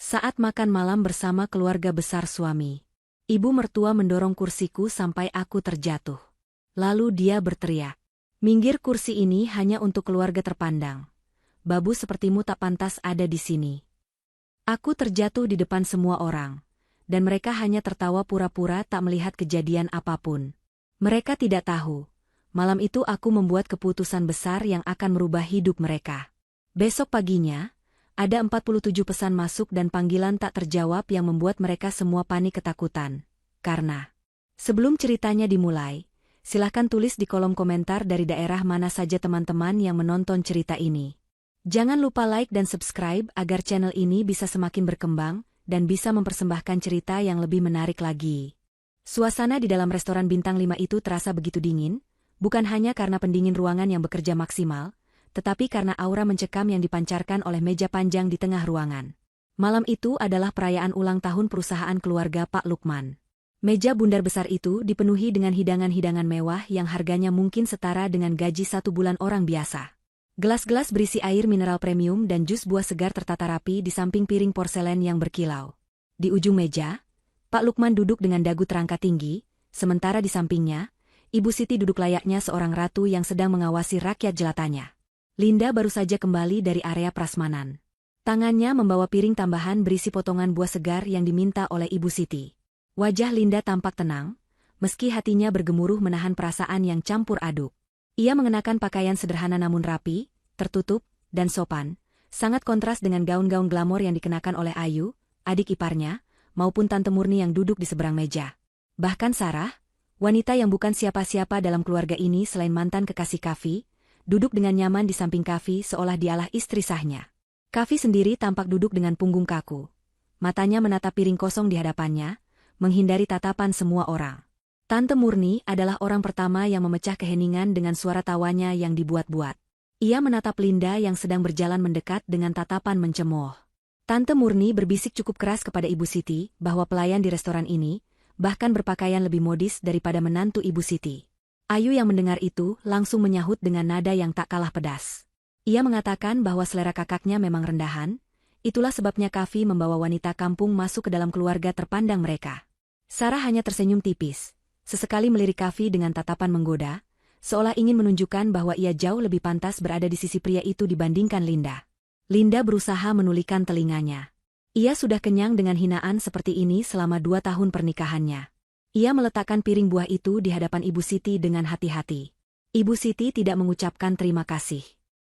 Saat makan malam bersama keluarga besar suami, ibu mertua mendorong kursiku sampai aku terjatuh. Lalu dia berteriak, "Minggir, kursi ini hanya untuk keluarga terpandang. Babu sepertimu tak pantas ada di sini." Aku terjatuh di depan semua orang, dan mereka hanya tertawa pura-pura tak melihat kejadian apapun. Mereka tidak tahu, malam itu aku membuat keputusan besar yang akan merubah hidup mereka. Besok paginya, ada 47 pesan masuk dan panggilan tak terjawab yang membuat mereka semua panik ketakutan. Karena, sebelum ceritanya dimulai, silahkan tulis di kolom komentar dari daerah mana saja teman-teman yang menonton cerita ini. Jangan lupa like dan subscribe agar channel ini bisa semakin berkembang dan bisa mempersembahkan cerita yang lebih menarik lagi. Suasana di dalam restoran bintang 5 itu terasa begitu dingin, bukan hanya karena pendingin ruangan yang bekerja maksimal, tetapi karena aura mencekam yang dipancarkan oleh meja panjang di tengah ruangan. Malam itu adalah perayaan ulang tahun perusahaan keluarga Pak Lukman. Meja bundar besar itu dipenuhi dengan hidangan-hidangan mewah yang harganya mungkin setara dengan gaji 1 bulan orang biasa. Gelas-gelas berisi air mineral premium dan jus buah segar tertata rapi di samping piring porselen yang berkilau. Di ujung meja, Pak Lukman duduk dengan dagu terangkat tinggi, sementara di sampingnya, Ibu Siti duduk layaknya seorang ratu yang sedang mengawasi rakyat jelatanya. Linda baru saja kembali dari area prasmanan. Tangannya membawa piring tambahan berisi potongan buah segar yang diminta oleh Ibu Siti. Wajah Linda tampak tenang, meski hatinya bergemuruh menahan perasaan yang campur aduk. Ia mengenakan pakaian sederhana namun rapi, tertutup, dan sopan, sangat kontras dengan gaun-gaun glamor yang dikenakan oleh Ayu, adik iparnya, maupun Tante Murni yang duduk di seberang meja. Bahkan Sarah, wanita yang bukan siapa-siapa dalam keluarga ini selain mantan kekasih Kavi, duduk dengan nyaman di samping Kavi seolah dialah istri sahnya. Kavi sendiri tampak duduk dengan punggung kaku. Matanya menatap piring kosong di hadapannya, menghindari tatapan semua orang. Tante Murni adalah orang pertama yang memecah keheningan dengan suara tawanya yang dibuat-buat. Ia menatap Linda yang sedang berjalan mendekat dengan tatapan mencemooh. Tante Murni berbisik cukup keras kepada Ibu Siti bahwa pelayan di restoran ini bahkan berpakaian lebih modis daripada menantu Ibu Siti. Ayu yang mendengar itu langsung menyahut dengan nada yang tak kalah pedas. Ia mengatakan bahwa selera kakaknya memang rendahan, itulah sebabnya Kavi membawa wanita kampung masuk ke dalam keluarga terpandang mereka. Sarah hanya tersenyum tipis, sesekali melirik Kavi dengan tatapan menggoda, seolah ingin menunjukkan bahwa ia jauh lebih pantas berada di sisi pria itu dibandingkan Linda. Linda berusaha menulikan telinganya. Ia sudah kenyang dengan hinaan seperti ini selama 2 tahun pernikahannya. Ia meletakkan piring buah itu di hadapan Ibu Siti dengan hati-hati. Ibu Siti tidak mengucapkan terima kasih.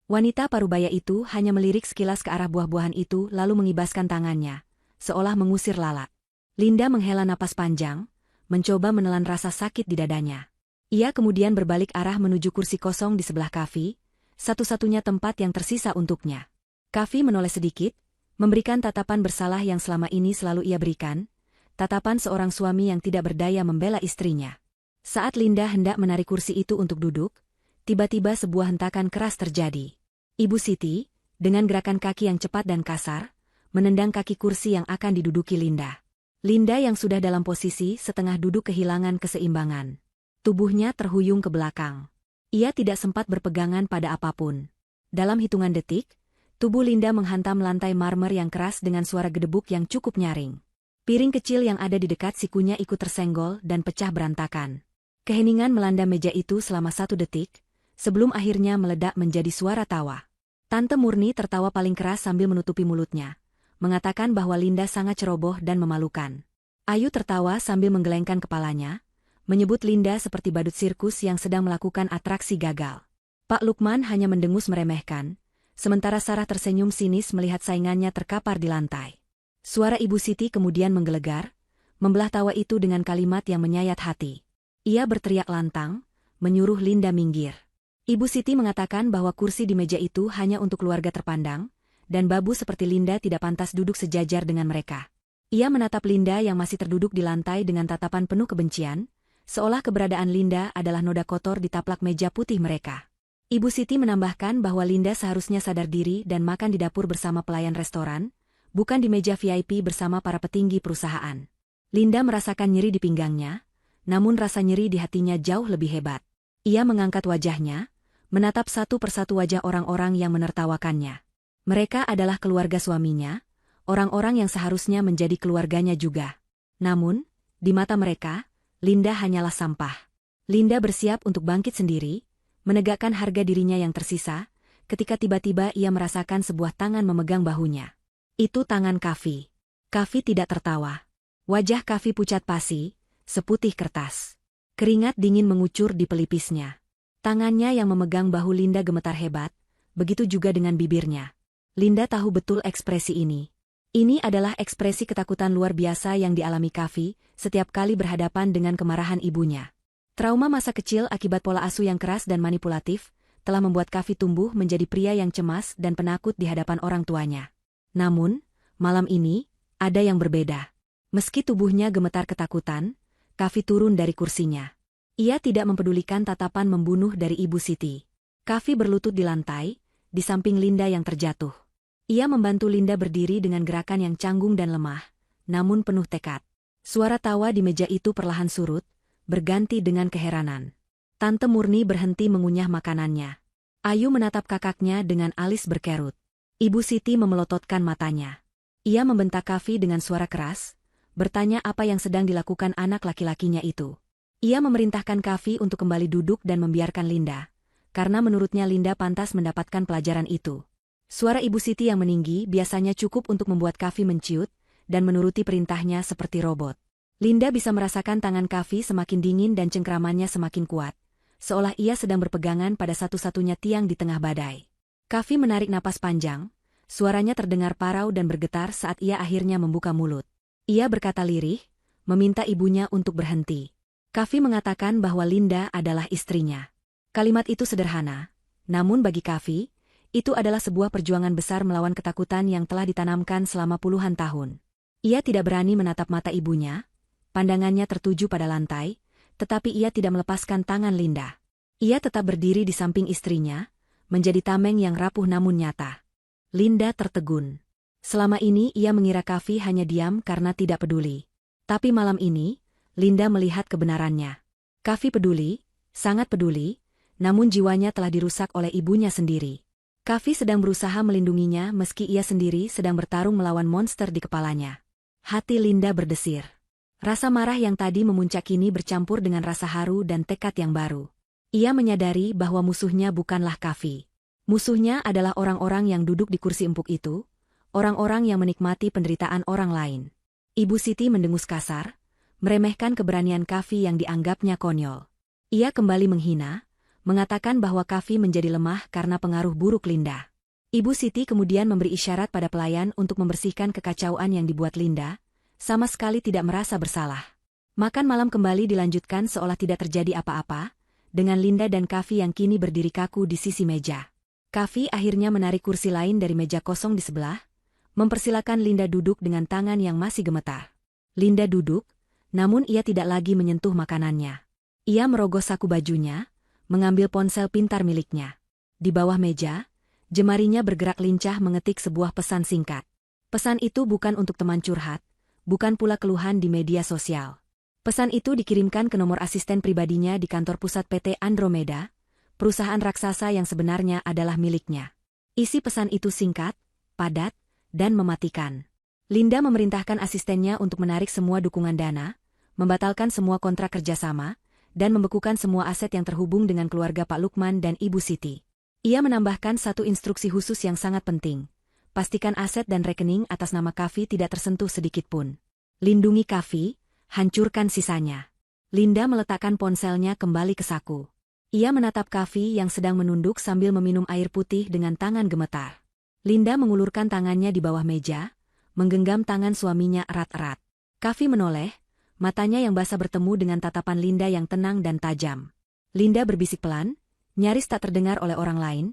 Wanita parubaya itu hanya melirik sekilas ke arah buah-buahan itu lalu mengibaskan tangannya, seolah mengusir lalat. Linda menghela napas panjang, mencoba menelan rasa sakit di dadanya. Ia kemudian berbalik arah menuju kursi kosong di sebelah Kavi, satu-satunya tempat yang tersisa untuknya. Kavi menoleh sedikit, memberikan tatapan bersalah yang selama ini selalu ia berikan, tatapan seorang suami yang tidak berdaya membela istrinya. Saat Linda hendak menarik kursi itu untuk duduk, tiba-tiba sebuah hentakan keras terjadi. Ibu Siti, dengan gerakan kaki yang cepat dan kasar, menendang kaki kursi yang akan diduduki Linda. Linda yang sudah dalam posisi setengah duduk kehilangan keseimbangan. Tubuhnya terhuyung ke belakang. Ia tidak sempat berpegangan pada apapun. Dalam hitungan detik, tubuh Linda menghantam lantai marmer yang keras dengan suara gedebuk yang cukup nyaring. Piring kecil yang ada di dekat sikunya ikut tersenggol dan pecah berantakan. Keheningan melanda meja itu selama 1 detik, sebelum akhirnya meledak menjadi suara tawa. Tante Murni tertawa paling keras sambil menutupi mulutnya, mengatakan bahwa Linda sangat ceroboh dan memalukan. Ayu tertawa sambil menggelengkan kepalanya, menyebut Linda seperti badut sirkus yang sedang melakukan atraksi gagal. Pak Lukman hanya mendengus meremehkan, sementara Sarah tersenyum sinis melihat saingannya terkapar di lantai. Suara Ibu Siti kemudian menggelegar, membelah tawa itu dengan kalimat yang menyayat hati. Ia berteriak lantang, menyuruh Linda minggir. Ibu Siti mengatakan bahwa kursi di meja itu hanya untuk keluarga terpandang, dan babu seperti Linda tidak pantas duduk sejajar dengan mereka. Ia menatap Linda yang masih terduduk di lantai dengan tatapan penuh kebencian, seolah keberadaan Linda adalah noda kotor di taplak meja putih mereka. Ibu Siti menambahkan bahwa Linda seharusnya sadar diri dan makan di dapur bersama pelayan restoran, bukan di meja VIP bersama para petinggi perusahaan. Linda merasakan nyeri di pinggangnya, namun rasa nyeri di hatinya jauh lebih hebat. Ia mengangkat wajahnya, menatap satu persatu wajah orang-orang yang menertawakannya. Mereka adalah keluarga suaminya, orang-orang yang seharusnya menjadi keluarganya juga. Namun, di mata mereka, Linda hanyalah sampah. Linda bersiap untuk bangkit sendiri, menegakkan harga dirinya yang tersisa, ketika tiba-tiba ia merasakan sebuah tangan memegang bahunya. Itu tangan Kavi. Kavi tidak tertawa. Wajah Kavi pucat pasi, seputih kertas. Keringat dingin mengucur di pelipisnya. Tangannya yang memegang bahu Linda gemetar hebat, begitu juga dengan bibirnya. Linda tahu betul ekspresi ini. Ini adalah ekspresi ketakutan luar biasa yang dialami Kavi setiap kali berhadapan dengan kemarahan ibunya. Trauma masa kecil akibat pola asuh yang keras dan manipulatif telah membuat Kavi tumbuh menjadi pria yang cemas dan penakut di hadapan orang tuanya. Namun, malam ini, ada yang berbeda. Meski tubuhnya gemetar ketakutan, Kavi turun dari kursinya. Ia tidak mempedulikan tatapan membunuh dari Ibu Siti. Kavi berlutut di lantai, di samping Linda yang terjatuh. Ia membantu Linda berdiri dengan gerakan yang canggung dan lemah, namun penuh tekad. Suara tawa di meja itu perlahan surut, berganti dengan keheranan. Tante Murni berhenti mengunyah makanannya. Ayu menatap kakaknya dengan alis berkerut. Ibu Siti memelototkan matanya. Ia membentak Kavi dengan suara keras, bertanya apa yang sedang dilakukan anak laki-lakinya itu. Ia memerintahkan Kavi untuk kembali duduk dan membiarkan Linda, karena menurutnya Linda pantas mendapatkan pelajaran itu. Suara Ibu Siti yang meninggi biasanya cukup untuk membuat Kavi menciut dan menuruti perintahnya seperti robot. Linda bisa merasakan tangan Kavi semakin dingin dan cengkramannya semakin kuat, seolah ia sedang berpegangan pada satu-satunya tiang di tengah badai. Kavi menarik napas panjang, suaranya terdengar parau dan bergetar saat ia akhirnya membuka mulut. Ia berkata lirih, meminta ibunya untuk berhenti. Kavi mengatakan bahwa Linda adalah istrinya. Kalimat itu sederhana, namun bagi Kavi, itu adalah sebuah perjuangan besar melawan ketakutan yang telah ditanamkan selama puluhan tahun. Ia tidak berani menatap mata ibunya, pandangannya tertuju pada lantai, tetapi ia tidak melepaskan tangan Linda. Ia tetap berdiri di samping istrinya, menjadi tameng yang rapuh namun nyata. Linda tertegun. Selama ini ia mengira Kavi hanya diam karena tidak peduli. Tapi malam ini, Linda melihat kebenarannya. Kavi peduli, sangat peduli, namun jiwanya telah dirusak oleh ibunya sendiri. Kavi sedang berusaha melindunginya meski ia sendiri sedang bertarung melawan monster di kepalanya. Hati Linda berdesir. Rasa marah yang tadi memuncak kini bercampur dengan rasa haru dan tekad yang baru. Ia menyadari bahwa musuhnya bukanlah Kavi. Musuhnya adalah orang-orang yang duduk di kursi empuk itu, orang-orang yang menikmati penderitaan orang lain. Ibu Siti mendengus kasar, meremehkan keberanian Kavi yang dianggapnya konyol. Ia kembali menghina, mengatakan bahwa Kavi menjadi lemah karena pengaruh buruk Linda. Ibu Siti kemudian memberi isyarat pada pelayan untuk membersihkan kekacauan yang dibuat Linda, sama sekali tidak merasa bersalah. Makan malam kembali dilanjutkan seolah tidak terjadi apa-apa, dengan Linda dan Kavi yang kini berdiri kaku di sisi meja. Kavi akhirnya menarik kursi lain dari meja kosong di sebelah, mempersilakan Linda duduk dengan tangan yang masih gemetar. Linda duduk, namun ia tidak lagi menyentuh makanannya. Ia merogoh saku bajunya, mengambil ponsel pintar miliknya. Di bawah meja, jemarinya bergerak lincah mengetik sebuah pesan singkat. Pesan itu bukan untuk teman curhat, bukan pula keluhan di media sosial. Pesan itu dikirimkan ke nomor asisten pribadinya di kantor pusat PT Andromeda, perusahaan raksasa yang sebenarnya adalah miliknya. Isi pesan itu singkat, padat, dan mematikan. Linda memerintahkan asistennya untuk menarik semua dukungan dana, membatalkan semua kontrak kerjasama, dan membekukan semua aset yang terhubung dengan keluarga Pak Lukman dan Ibu Siti. Ia menambahkan satu instruksi khusus yang sangat penting. Pastikan aset dan rekening atas nama Kavi tidak tersentuh sedikitpun. Lindungi Kavi, hancurkan sisanya. Linda meletakkan ponselnya kembali ke saku. Ia menatap Kavi yang sedang menunduk sambil meminum air putih dengan tangan gemetar. Linda mengulurkan tangannya di bawah meja, menggenggam tangan suaminya erat-erat. Kavi menoleh, matanya yang basah bertemu dengan tatapan Linda yang tenang dan tajam. Linda berbisik pelan, nyaris tak terdengar oleh orang lain,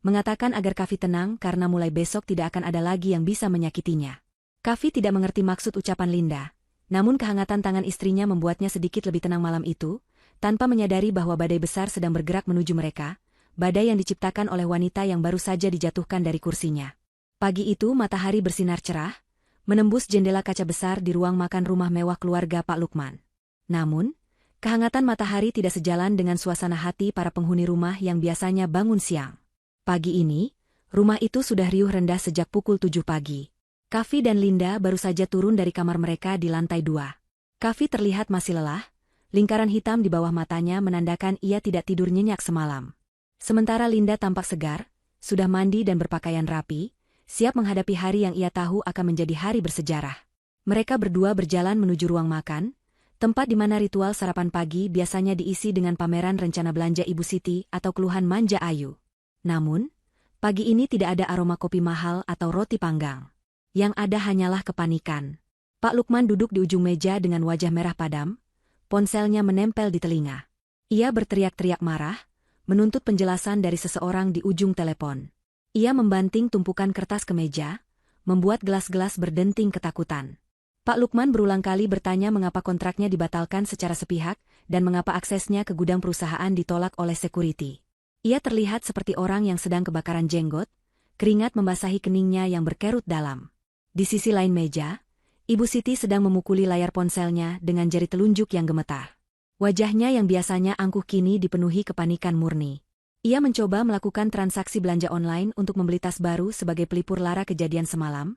mengatakan agar Kavi tenang karena mulai besok tidak akan ada lagi yang bisa menyakitinya. Kavi tidak mengerti maksud ucapan Linda, namun kehangatan tangan istrinya membuatnya sedikit lebih tenang malam itu, tanpa menyadari bahwa badai besar sedang bergerak menuju mereka, badai yang diciptakan oleh wanita yang baru saja dijatuhkan dari kursinya. Pagi itu matahari bersinar cerah, menembus jendela kaca besar di ruang makan rumah mewah keluarga Pak Lukman. Namun, kehangatan matahari tidak sejalan dengan suasana hati para penghuni rumah yang biasanya bangun siang. Pagi ini, rumah itu sudah riuh rendah sejak pukul 7 pagi. Kavi dan Linda baru saja turun dari kamar mereka di lantai 2. Kavi terlihat masih lelah, lingkaran hitam di bawah matanya menandakan ia tidak tidur nyenyak semalam. Sementara Linda tampak segar, sudah mandi dan berpakaian rapi, siap menghadapi hari yang ia tahu akan menjadi hari bersejarah. Mereka berdua berjalan menuju ruang makan, tempat di mana ritual sarapan pagi biasanya diisi dengan pameran rencana belanja Ibu Siti atau keluhan manja Ayu. Namun, pagi ini tidak ada aroma kopi mahal atau roti panggang. Yang ada hanyalah kepanikan. Pak Lukman duduk di ujung meja dengan wajah merah padam, ponselnya menempel di telinga. Ia berteriak-teriak marah, menuntut penjelasan dari seseorang di ujung telepon. Ia membanting tumpukan kertas ke meja, membuat gelas-gelas berdenting ketakutan. Pak Lukman berulang kali bertanya mengapa kontraknya dibatalkan secara sepihak dan mengapa aksesnya ke gudang perusahaan ditolak oleh security. Ia terlihat seperti orang yang sedang kebakaran jenggot, keringat membasahi keningnya yang berkerut dalam. Di sisi lain meja, Ibu Siti sedang memukuli layar ponselnya dengan jari telunjuk yang gemetar. Wajahnya yang biasanya angkuh kini dipenuhi kepanikan murni. Ia mencoba melakukan transaksi belanja online untuk membeli tas baru sebagai pelipur lara kejadian semalam,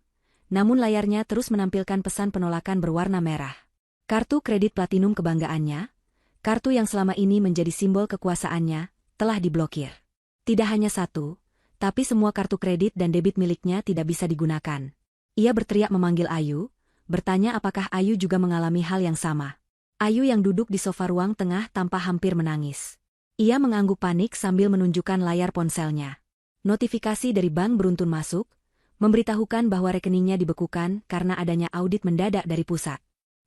namun layarnya terus menampilkan pesan penolakan berwarna merah. Kartu kredit platinum kebanggaannya, kartu yang selama ini menjadi simbol kekuasaannya, telah diblokir. Tidak hanya satu, tapi semua kartu kredit dan debit miliknya tidak bisa digunakan. Ia berteriak memanggil Ayu, bertanya apakah Ayu juga mengalami hal yang sama. Ayu yang duduk di sofa ruang tengah tampak hampir menangis. Ia mengangguk panik sambil menunjukkan layar ponselnya. Notifikasi dari bank beruntun masuk, memberitahukan bahwa rekeningnya dibekukan karena adanya audit mendadak dari pusat.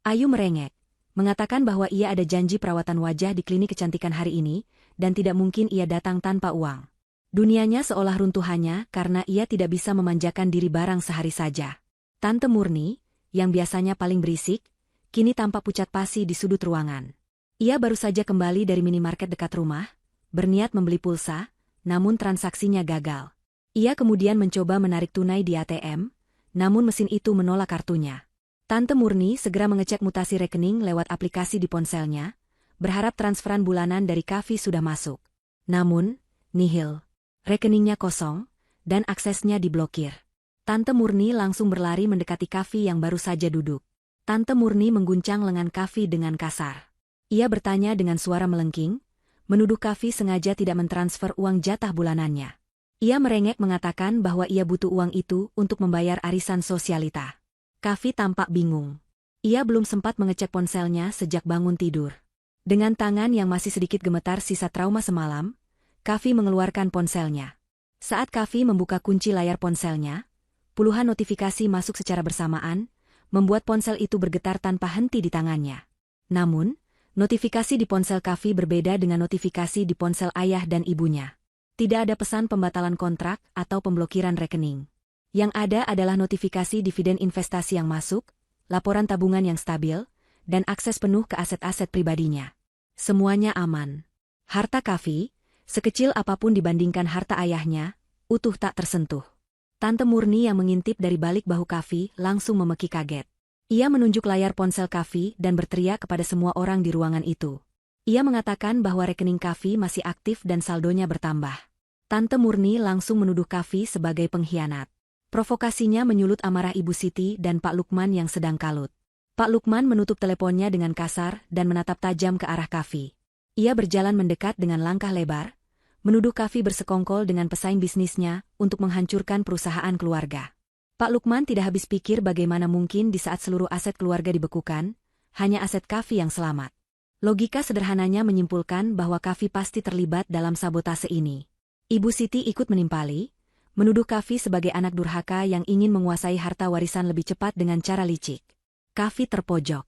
Ayu merengek, mengatakan bahwa ia ada janji perawatan wajah di klinik kecantikan hari ini, dan tidak mungkin ia datang tanpa uang. Dunianya seolah runtuh hanya karena ia tidak bisa memanjakan diri barang sehari saja. Tante Murni, yang biasanya paling berisik, kini tampak pucat pasi di sudut ruangan. Ia baru saja kembali dari minimarket dekat rumah, berniat membeli pulsa, namun transaksinya gagal. Ia kemudian mencoba menarik tunai di ATM, namun mesin itu menolak kartunya. Tante Murni segera mengecek mutasi rekening lewat aplikasi di ponselnya, berharap transferan bulanan dari Kavi sudah masuk. Namun, nihil. Rekeningnya kosong, dan aksesnya diblokir. Tante Murni langsung berlari mendekati Kavi yang baru saja duduk. Tante Murni mengguncang lengan Kavi dengan kasar. Ia bertanya dengan suara melengking, menuduh Kavi sengaja tidak mentransfer uang jatah bulanannya. Ia merengek mengatakan bahwa ia butuh uang itu untuk membayar arisan sosialita. Kavi tampak bingung. Ia belum sempat mengecek ponselnya sejak bangun tidur. Dengan tangan yang masih sedikit gemetar sisa trauma semalam, Kavi mengeluarkan ponselnya. Saat Kavi membuka kunci layar ponselnya, puluhan notifikasi masuk secara bersamaan, membuat ponsel itu bergetar tanpa henti di tangannya. Namun, notifikasi di ponsel Kavi berbeda dengan notifikasi di ponsel ayah dan ibunya. Tidak ada pesan pembatalan kontrak atau pemblokiran rekening. Yang ada adalah notifikasi dividen investasi yang masuk, laporan tabungan yang stabil, dan akses penuh ke aset-aset pribadinya. Semuanya aman. Harta Kavi, sekecil apapun dibandingkan harta ayahnya, utuh tak tersentuh. Tante Murni yang mengintip dari balik bahu Kavi langsung memeki kaget. Ia menunjuk layar ponsel Kavi dan berteriak kepada semua orang di ruangan itu. Ia mengatakan bahwa rekening Kavi masih aktif dan saldonya bertambah. Tante Murni langsung menuduh Kavi sebagai pengkhianat. Provokasinya menyulut amarah Ibu Siti dan Pak Lukman yang sedang kalut. Pak Lukman menutup teleponnya dengan kasar dan menatap tajam ke arah Kavi. Ia berjalan mendekat dengan langkah lebar, menuduh Kavi bersekongkol dengan pesaing bisnisnya untuk menghancurkan perusahaan keluarga. Pak Lukman tidak habis pikir bagaimana mungkin di saat seluruh aset keluarga dibekukan, hanya aset Kavi yang selamat. Logika sederhananya menyimpulkan bahwa Kavi pasti terlibat dalam sabotase ini. Ibu Siti ikut menimpali, menuduh Kavi sebagai anak durhaka yang ingin menguasai harta warisan lebih cepat dengan cara licik. Kavi terpojok.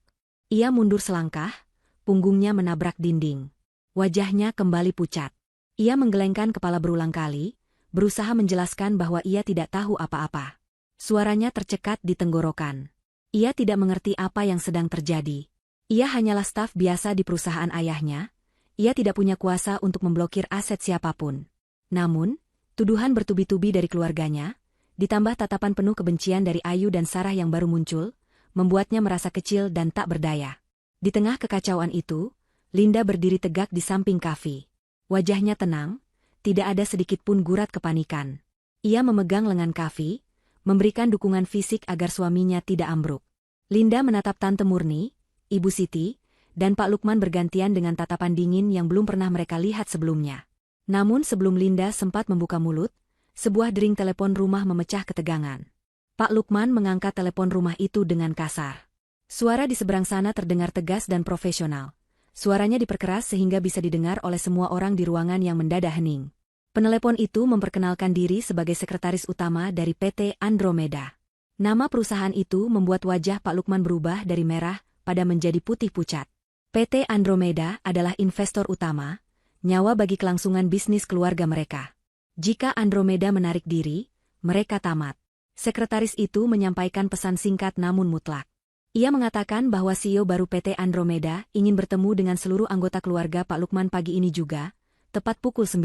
Ia mundur selangkah, punggungnya menabrak dinding. Wajahnya kembali pucat. Ia menggelengkan kepala berulang kali, berusaha menjelaskan bahwa ia tidak tahu apa-apa. Suaranya tercekat di tenggorokan. Ia tidak mengerti apa yang sedang terjadi. Ia hanyalah staf biasa di perusahaan ayahnya. Ia tidak punya kuasa untuk memblokir aset siapapun. Namun, tuduhan bertubi-tubi dari keluarganya, ditambah tatapan penuh kebencian dari Ayu dan Sarah yang baru muncul, membuatnya merasa kecil dan tak berdaya. Di tengah kekacauan itu, Linda berdiri tegak di samping Kavi. Wajahnya tenang, tidak ada sedikit pun gurat kepanikan. Ia memegang lengan Kavi, memberikan dukungan fisik agar suaminya tidak ambruk. Linda menatap Tante Murni, Ibu Siti, dan Pak Lukman bergantian dengan tatapan dingin yang belum pernah mereka lihat sebelumnya. Namun sebelum Linda sempat membuka mulut, sebuah dering telepon rumah memecah ketegangan. Pak Lukman mengangkat telepon rumah itu dengan kasar. Suara di seberang sana terdengar tegas dan profesional. Suaranya diperkeras sehingga bisa didengar oleh semua orang di ruangan yang mendadak hening. Penelepon itu memperkenalkan diri sebagai sekretaris utama dari PT Andromeda. Nama perusahaan itu membuat wajah Pak Lukman berubah dari merah pada menjadi putih pucat. PT Andromeda adalah investor utama, nyawa bagi kelangsungan bisnis keluarga mereka. Jika Andromeda menarik diri, mereka tamat. Sekretaris itu menyampaikan pesan singkat namun mutlak. Ia mengatakan bahwa CEO baru PT Andromeda ingin bertemu dengan seluruh anggota keluarga Pak Lukman pagi ini juga, tepat pukul 9.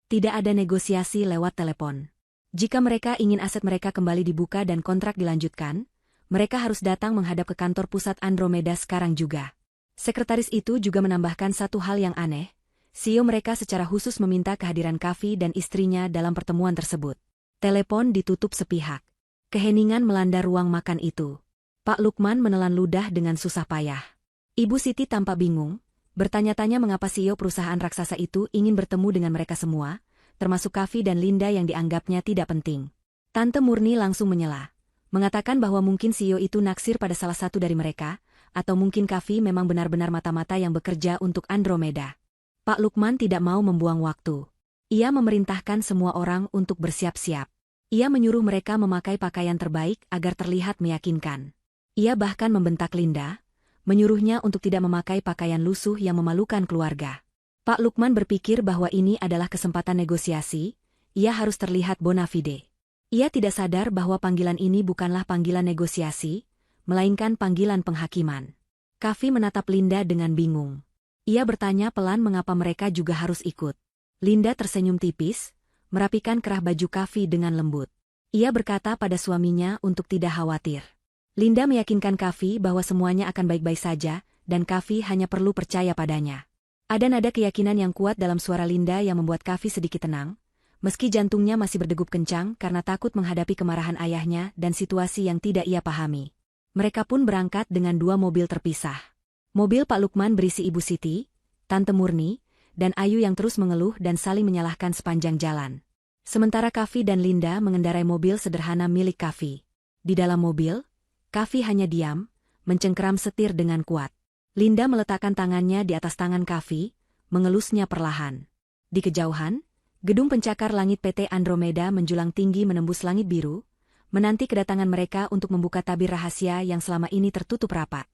Tidak ada negosiasi lewat telepon. Jika mereka ingin aset mereka kembali dibuka dan kontrak dilanjutkan, mereka harus datang menghadap ke kantor pusat Andromeda sekarang juga. Sekretaris itu juga menambahkan satu hal yang aneh. CEO mereka secara khusus meminta kehadiran Kavi dan istrinya dalam pertemuan tersebut. Telepon ditutup sepihak. Keheningan melanda ruang makan itu. Pak Lukman menelan ludah dengan susah payah. Ibu Siti tampak bingung, bertanya-tanya mengapa CEO perusahaan raksasa itu ingin bertemu dengan mereka semua, termasuk Kavi dan Linda yang dianggapnya tidak penting. Tante Murni langsung menyela, mengatakan bahwa mungkin CEO itu naksir pada salah satu dari mereka, atau mungkin Kavi memang benar-benar mata-mata yang bekerja untuk Andromeda. Pak Lukman tidak mau membuang waktu. Ia memerintahkan semua orang untuk bersiap-siap. Ia menyuruh mereka memakai pakaian terbaik agar terlihat meyakinkan. Ia bahkan membentak Linda, menyuruhnya untuk tidak memakai pakaian lusuh yang memalukan keluarga. Pak Lukman berpikir bahwa ini adalah kesempatan negosiasi, ia harus terlihat bona fide. Ia tidak sadar bahwa panggilan ini bukanlah panggilan negosiasi, melainkan panggilan penghakiman. Kavi menatap Linda dengan bingung. Ia bertanya pelan mengapa mereka juga harus ikut. Linda tersenyum tipis, merapikan kerah baju Kavi dengan lembut. Ia berkata pada suaminya untuk tidak khawatir. Linda meyakinkan Kavi bahwa semuanya akan baik-baik saja, dan Kavi hanya perlu percaya padanya. Ada nada keyakinan yang kuat dalam suara Linda yang membuat Kavi sedikit tenang, meski jantungnya masih berdegup kencang karena takut menghadapi kemarahan ayahnya dan situasi yang tidak ia pahami. Mereka pun berangkat dengan 2 mobil terpisah. Mobil Pak Lukman berisi Ibu Siti, Tante Murni, dan Ayu yang terus mengeluh dan saling menyalahkan sepanjang jalan. Sementara Kavi dan Linda mengendarai mobil sederhana milik Kavi. Di dalam mobil, Kavi hanya diam, mencengkeram setir dengan kuat. Linda meletakkan tangannya di atas tangan Kavi, mengelusnya perlahan. Di kejauhan, gedung pencakar langit PT Andromeda menjulang tinggi menembus langit biru, menanti kedatangan mereka untuk membuka tabir rahasia yang selama ini tertutup rapat.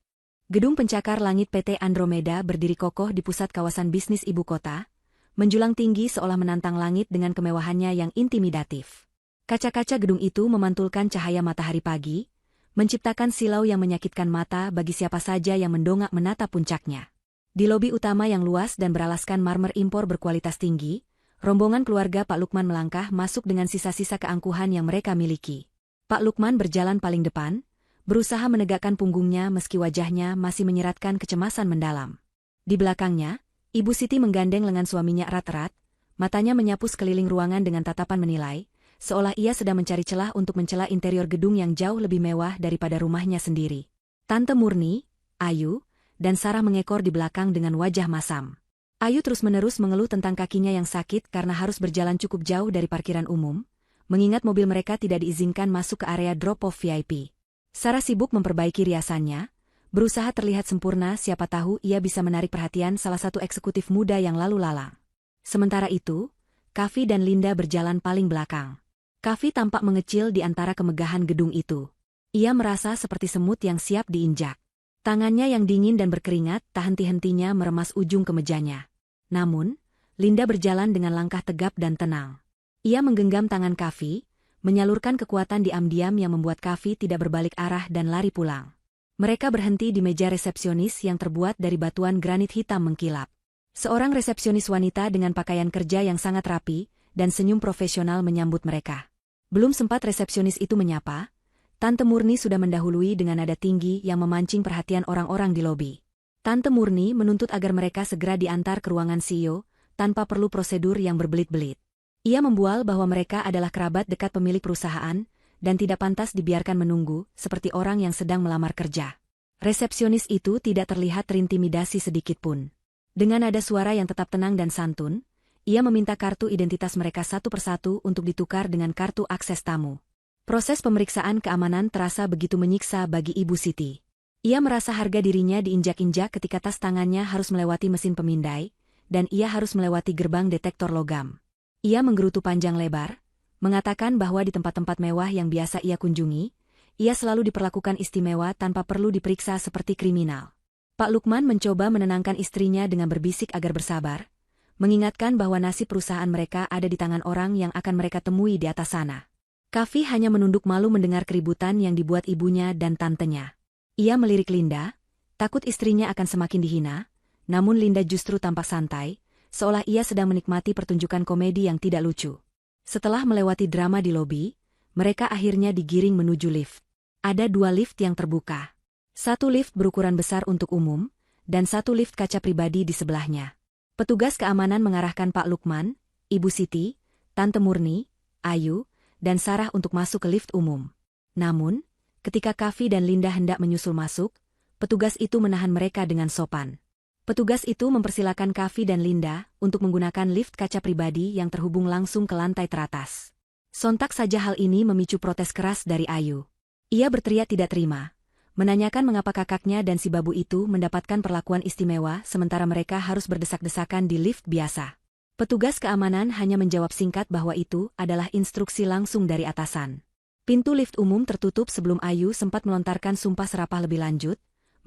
Gedung pencakar langit PT Andromeda berdiri kokoh di pusat kawasan bisnis ibu kota, menjulang tinggi seolah menantang langit dengan kemewahannya yang intimidatif. Kaca-kaca gedung itu memantulkan cahaya matahari pagi, menciptakan silau yang menyakitkan mata bagi siapa saja yang mendongak menatap puncaknya. Di lobi utama yang luas dan beralaskan marmer impor berkualitas tinggi, rombongan keluarga Pak Lukman melangkah masuk dengan sisa-sisa keangkuhan yang mereka miliki. Pak Lukman berjalan paling depan, berusaha menegakkan punggungnya meski wajahnya masih menyeratkan kecemasan mendalam. Di belakangnya, Ibu Siti menggandeng lengan suaminya erat-erat, matanya menyapu sekeliling ruangan dengan tatapan menilai, seolah ia sedang mencari celah untuk mencela interior gedung yang jauh lebih mewah daripada rumahnya sendiri. Tante Murni, Ayu, dan Sarah mengekor di belakang dengan wajah masam. Ayu terus-menerus mengeluh tentang kakinya yang sakit karena harus berjalan cukup jauh dari parkiran umum, mengingat mobil mereka tidak diizinkan masuk ke area drop-off VIP. Sarah sibuk memperbaiki riasannya, berusaha terlihat sempurna siapa tahu ia bisa menarik perhatian salah satu eksekutif muda yang lalu lalang. Sementara itu, Kavi dan Linda berjalan paling belakang. Kavi tampak mengecil di antara kemegahan gedung itu. Ia merasa seperti semut yang siap diinjak. Tangannya yang dingin dan berkeringat tak henti-hentinya meremas ujung kemejanya. Namun, Linda berjalan dengan langkah tegap dan tenang. Ia menggenggam tangan Kavi, menyalurkan kekuatan diam-diam yang membuat Kavi tidak berbalik arah dan lari pulang. Mereka berhenti di meja resepsionis yang terbuat dari batuan granit hitam mengkilap. Seorang resepsionis wanita dengan pakaian kerja yang sangat rapi dan senyum profesional menyambut mereka. Belum sempat resepsionis itu menyapa, Tante Murni sudah mendahului dengan nada tinggi yang memancing perhatian orang-orang di lobi. Tante Murni menuntut agar mereka segera diantar ke ruangan CEO, tanpa perlu prosedur yang berbelit-belit. Ia membual bahwa mereka adalah kerabat dekat pemilik perusahaan, dan tidak pantas dibiarkan menunggu, seperti orang yang sedang melamar kerja. Resepsionis itu tidak terlihat terintimidasi sedikitpun. Dengan nada suara yang tetap tenang dan santun, ia meminta kartu identitas mereka satu persatu untuk ditukar dengan kartu akses tamu. Proses pemeriksaan keamanan terasa begitu menyiksa bagi Ibu Siti. Ia merasa harga dirinya diinjak-injak ketika tas tangannya harus melewati mesin pemindai, dan ia harus melewati gerbang detektor logam. Ia menggerutu panjang lebar, mengatakan bahwa di tempat-tempat mewah yang biasa ia kunjungi, ia selalu diperlakukan istimewa tanpa perlu diperiksa seperti kriminal. Pak Lukman mencoba menenangkan istrinya dengan berbisik agar bersabar, mengingatkan bahwa nasib perusahaan mereka ada di tangan orang yang akan mereka temui di atas sana. Kavi hanya menunduk malu mendengar keributan yang dibuat ibunya dan tantenya. Ia melirik Linda, takut istrinya akan semakin dihina, namun Linda justru tampak santai, seolah ia sedang menikmati pertunjukan komedi yang tidak lucu. Setelah melewati drama di lobi, mereka akhirnya digiring menuju lift. Ada 2 lift yang terbuka. 1 lift berukuran besar untuk umum, dan 1 lift kaca pribadi di sebelahnya. Petugas keamanan mengarahkan Pak Lukman, Ibu Siti, Tante Murni, Ayu, dan Sarah untuk masuk ke lift umum. Namun, ketika Kavi dan Linda hendak menyusul masuk, petugas itu menahan mereka dengan sopan. Petugas itu mempersilakan Kavi dan Linda untuk menggunakan lift kaca pribadi yang terhubung langsung ke lantai teratas. Sontak saja hal ini memicu protes keras dari Ayu. Ia berteriak tidak terima, menanyakan mengapa kakaknya dan si babu itu mendapatkan perlakuan istimewa sementara mereka harus berdesak-desakan di lift biasa. Petugas keamanan hanya menjawab singkat bahwa itu adalah instruksi langsung dari atasan. Pintu lift umum tertutup sebelum Ayu sempat melontarkan sumpah serapah lebih lanjut,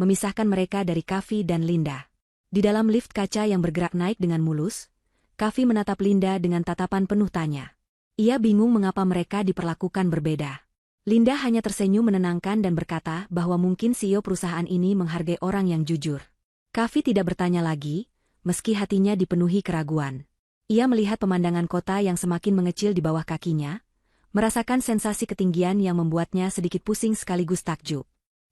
memisahkan mereka dari Kavi dan Linda. Di dalam lift kaca yang bergerak naik dengan mulus, Kavi menatap Linda dengan tatapan penuh tanya. Ia bingung mengapa mereka diperlakukan berbeda. Linda hanya tersenyum menenangkan dan berkata bahwa mungkin CEO perusahaan ini menghargai orang yang jujur. Kavi tidak bertanya lagi, meski hatinya dipenuhi keraguan. Ia melihat pemandangan kota yang semakin mengecil di bawah kakinya, merasakan sensasi ketinggian yang membuatnya sedikit pusing sekaligus takjub.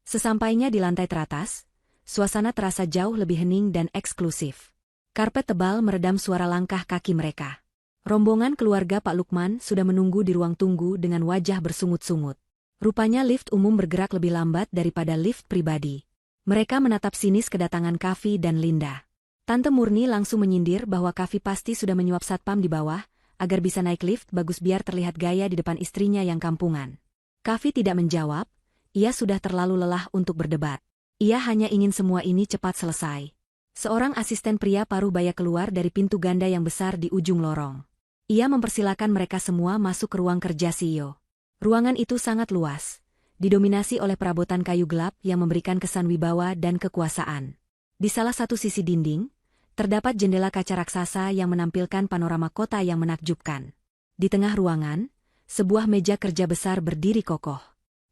Sesampainya di lantai teratas, suasana terasa jauh lebih hening dan eksklusif. Karpet tebal meredam suara langkah kaki mereka. Rombongan keluarga Pak Lukman sudah menunggu di ruang tunggu dengan wajah bersungut-sungut. Rupanya lift umum bergerak lebih lambat daripada lift pribadi. Mereka menatap sinis kedatangan Kavi dan Linda. Tante Murni langsung menyindir bahwa Kavi pasti sudah menyuap satpam di bawah, agar bisa naik lift bagus biar terlihat gaya di depan istrinya yang kampungan. Kavi tidak menjawab, ia sudah terlalu lelah untuk berdebat. Ia hanya ingin semua ini cepat selesai. Seorang asisten pria paruh baya keluar dari pintu ganda yang besar di ujung lorong. Ia mempersilakan mereka semua masuk ke ruang kerja CEO. Ruangan itu sangat luas, didominasi oleh perabotan kayu gelap yang memberikan kesan wibawa dan kekuasaan. Di salah satu sisi dinding, terdapat jendela kaca raksasa yang menampilkan panorama kota yang menakjubkan. Di tengah ruangan, sebuah meja kerja besar berdiri kokoh.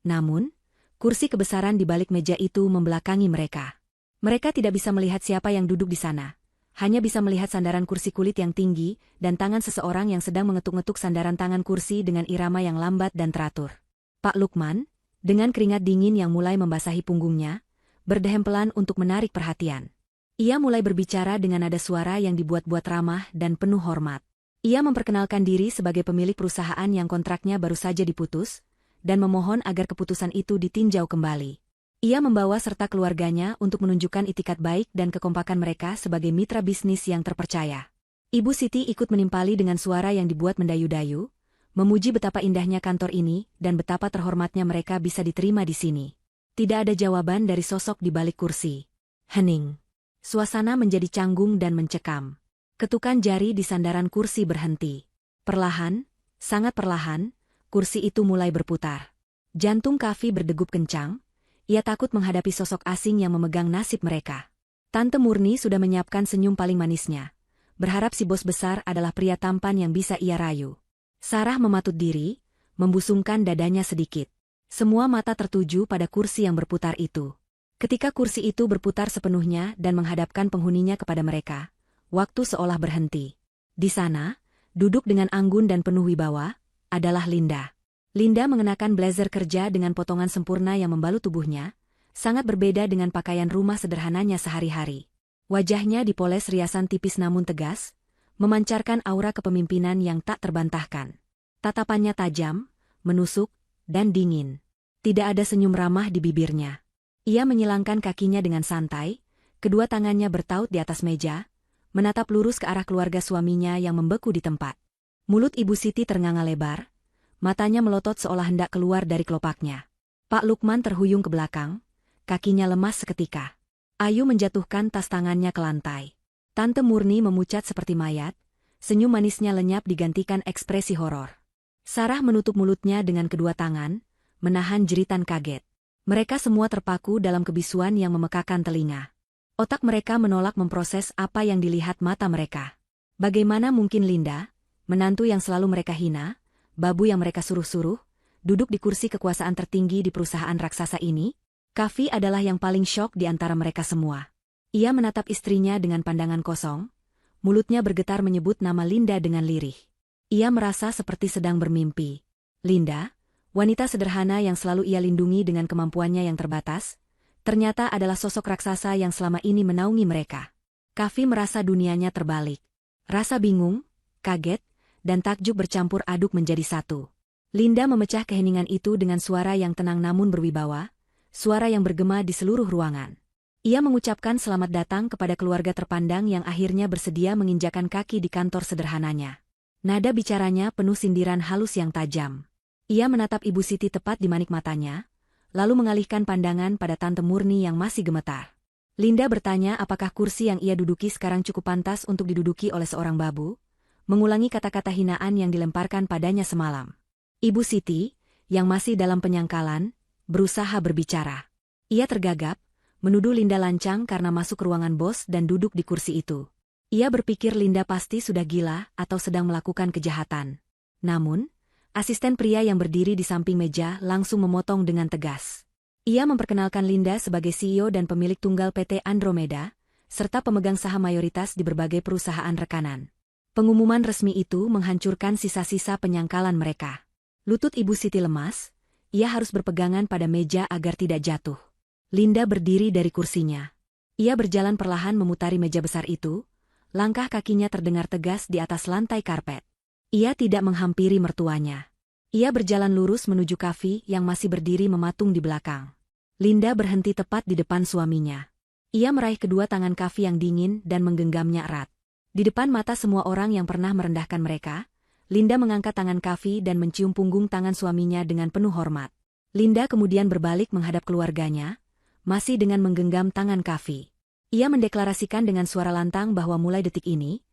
Namun, kursi kebesaran di balik meja itu membelakangi mereka. Mereka tidak bisa melihat siapa yang duduk di sana. Hanya bisa melihat sandaran kursi kulit yang tinggi dan tangan seseorang yang sedang mengetuk-ngetuk sandaran tangan kursi dengan irama yang lambat dan teratur. Pak Lukman, dengan keringat dingin yang mulai membasahi punggungnya, berdehem pelan untuk menarik perhatian. Ia mulai berbicara dengan nada suara yang dibuat-buat ramah dan penuh hormat. Ia memperkenalkan diri sebagai pemilik perusahaan yang kontraknya baru saja diputus, dan memohon agar keputusan itu ditinjau kembali. Ia membawa serta keluarganya untuk menunjukkan itikat baik dan kekompakan mereka sebagai mitra bisnis yang terpercaya. Ibu Siti ikut menimpali dengan suara yang dibuat mendayu-dayu, memuji betapa indahnya kantor ini dan betapa terhormatnya mereka bisa diterima di sini. Tidak ada jawaban dari sosok di balik kursi. Hening. Suasana menjadi canggung dan mencekam. Ketukan jari di sandaran kursi berhenti. Perlahan, sangat perlahan, kursi itu mulai berputar. Jantung Kavi berdegup kencang, ia takut menghadapi sosok asing yang memegang nasib mereka. Tante Murni sudah menyiapkan senyum paling manisnya, berharap si bos besar adalah pria tampan yang bisa ia rayu. Sarah mematut diri, membusungkan dadanya sedikit. Semua mata tertuju pada kursi yang berputar itu. Ketika kursi itu berputar sepenuhnya dan menghadapkan penghuninya kepada mereka, waktu seolah berhenti. Di sana, duduk dengan anggun dan penuh wibawa, adalah Linda. Linda mengenakan blazer kerja dengan potongan sempurna yang membalut tubuhnya, sangat berbeda dengan pakaian rumah sederhananya sehari-hari. Wajahnya dipoles riasan tipis namun tegas, memancarkan aura kepemimpinan yang tak terbantahkan. Tatapannya tajam, menusuk, dan dingin. Tidak ada senyum ramah di bibirnya. Ia menyilangkan kakinya dengan santai, kedua tangannya bertaut di atas meja, menatap lurus ke arah keluarga suaminya yang membeku di tempat. Mulut Ibu Siti ternganga lebar, matanya melotot seolah hendak keluar dari kelopaknya. Pak Lukman terhuyung ke belakang, kakinya lemas seketika. Ayu menjatuhkan tas tangannya ke lantai. Tante Murni memucat seperti mayat, senyum manisnya lenyap digantikan ekspresi horor. Sarah menutup mulutnya dengan kedua tangan, menahan jeritan kaget. Mereka semua terpaku dalam kebisuan yang memekakan telinga. Otak mereka menolak memproses apa yang dilihat mata mereka. Bagaimana mungkin Linda, menantu yang selalu mereka hina, babu yang mereka suruh-suruh, duduk di kursi kekuasaan tertinggi di perusahaan raksasa ini? Kavi adalah yang paling syok di antara mereka semua. Ia menatap istrinya dengan pandangan kosong, mulutnya bergetar menyebut nama Linda dengan lirih. Ia merasa seperti sedang bermimpi. Linda, wanita sederhana yang selalu ia lindungi dengan kemampuannya yang terbatas, ternyata adalah sosok raksasa yang selama ini menaungi mereka. Kavi merasa dunianya terbalik. Rasa bingung, kaget, dan takjub bercampur aduk menjadi satu. Linda memecah keheningan itu dengan suara yang tenang namun berwibawa, suara yang bergema di seluruh ruangan. Ia mengucapkan selamat datang kepada keluarga terpandang yang akhirnya bersedia menginjakan kaki di kantor sederhananya. Nada bicaranya penuh sindiran halus yang tajam. Ia menatap Ibu Siti tepat di manik matanya, lalu mengalihkan pandangan pada Tante Murni yang masih gemetar. Linda bertanya apakah kursi yang ia duduki sekarang cukup pantas untuk diduduki oleh seorang babu, mengulangi kata-kata hinaan yang dilemparkan padanya semalam. Ibu Siti, yang masih dalam penyangkalan, berusaha berbicara. Ia tergagap, menuduh Linda lancang karena masuk ke ruangan bos dan duduk di kursi itu. Ia berpikir Linda pasti sudah gila atau sedang melakukan kejahatan. Namun, asisten pria yang berdiri di samping meja langsung memotong dengan tegas. Ia memperkenalkan Linda sebagai CEO dan pemilik tunggal PT Andromeda, serta pemegang saham mayoritas di berbagai perusahaan rekanan. Pengumuman resmi itu menghancurkan sisa-sisa penyangkalan mereka. Lutut Ibu Siti lemas, ia harus berpegangan pada meja agar tidak jatuh. Linda berdiri dari kursinya. Ia berjalan perlahan memutari meja besar itu, langkah kakinya terdengar tegas di atas lantai karpet. Ia tidak menghampiri mertuanya. Ia berjalan lurus menuju Kavi yang masih berdiri mematung di belakang. Linda berhenti tepat di depan suaminya. Ia meraih kedua tangan Kavi yang dingin dan menggenggamnya erat. Di depan mata semua orang yang pernah merendahkan mereka, Linda mengangkat tangan Kavi dan mencium punggung tangan suaminya dengan penuh hormat. Linda kemudian berbalik menghadap keluarganya, masih dengan menggenggam tangan Kavi. Ia mendeklarasikan dengan suara lantang bahwa mulai detik ini,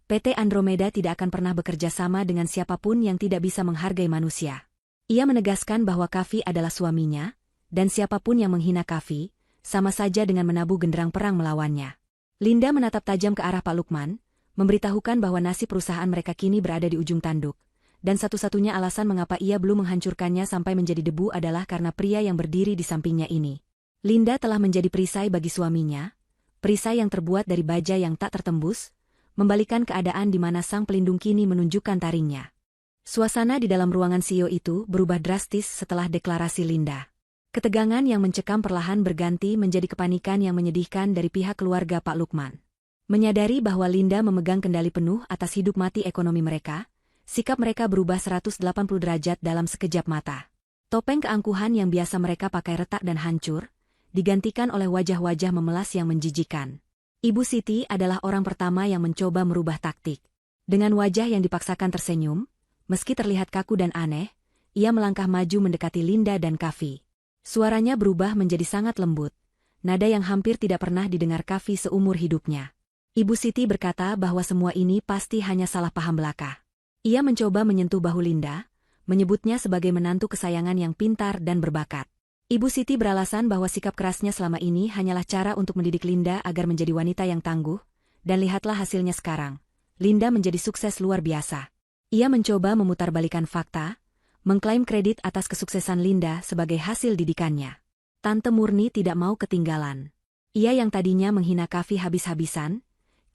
PT Andromeda tidak akan pernah bekerja sama dengan siapapun yang tidak bisa menghargai manusia. Ia menegaskan bahwa Kavi adalah suaminya, dan siapapun yang menghina Kavi, sama saja dengan menabuh genderang perang melawannya. Linda menatap tajam ke arah Pak Lukman, memberitahukan bahwa nasib perusahaan mereka kini berada di ujung tanduk, dan satu-satunya alasan mengapa ia belum menghancurkannya sampai menjadi debu adalah karena pria yang berdiri di sampingnya ini. Linda telah menjadi perisai bagi suaminya, perisai yang terbuat dari baja yang tak tertembus, membalikan keadaan di mana sang pelindung kini menunjukkan taringnya. Suasana di dalam ruangan CEO itu berubah drastis setelah deklarasi Linda. Ketegangan yang mencekam perlahan berganti menjadi kepanikan yang menyedihkan dari pihak keluarga Pak Lukman. Menyadari bahwa Linda memegang kendali penuh atas hidup mati ekonomi mereka, sikap mereka berubah 180 derajat dalam sekejap mata. Topeng keangkuhan yang biasa mereka pakai retak dan hancur, digantikan oleh wajah-wajah memelas yang menjijikan. Ibu Siti adalah orang pertama yang mencoba merubah taktik. Dengan wajah yang dipaksakan tersenyum, meski terlihat kaku dan aneh, ia melangkah maju mendekati Linda dan Kavi. Suaranya berubah menjadi sangat lembut, nada yang hampir tidak pernah didengar Kavi seumur hidupnya. Ibu Siti berkata bahwa semua ini pasti hanya salah paham belaka. Ia mencoba menyentuh bahu Linda, menyebutnya sebagai menantu kesayangan yang pintar dan berbakat. Ibu Siti beralasan bahwa sikap kerasnya selama ini hanyalah cara untuk mendidik Linda agar menjadi wanita yang tangguh, dan lihatlah hasilnya sekarang. Linda menjadi sukses luar biasa. Ia mencoba memutarbalikkan fakta, mengklaim kredit atas kesuksesan Linda sebagai hasil didikannya. Tante Murni tidak mau ketinggalan. Ia yang tadinya menghina Kavi habis-habisan,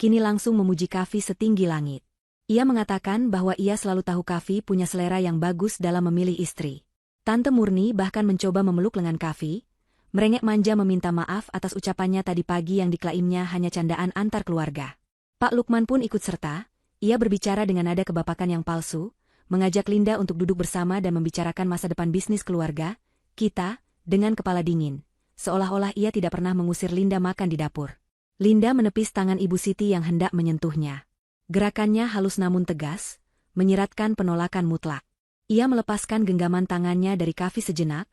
kini langsung memuji Kavi setinggi langit. Ia mengatakan bahwa ia selalu tahu Kavi punya selera yang bagus dalam memilih istri. Tante Murni bahkan mencoba memeluk lengan Kavi, merengek manja meminta maaf atas ucapannya tadi pagi yang diklaimnya hanya candaan antar keluarga. Pak Lukman pun ikut serta, ia berbicara dengan nada kebapakan yang palsu, mengajak Linda untuk duduk bersama dan membicarakan masa depan bisnis keluarga kita, dengan kepala dingin, seolah-olah ia tidak pernah mengusir Linda makan di dapur. Linda menepis tangan Ibu Siti yang hendak menyentuhnya. Gerakannya halus namun tegas, menyiratkan penolakan mutlak. Ia melepaskan genggaman tangannya dari Kavi sejenak,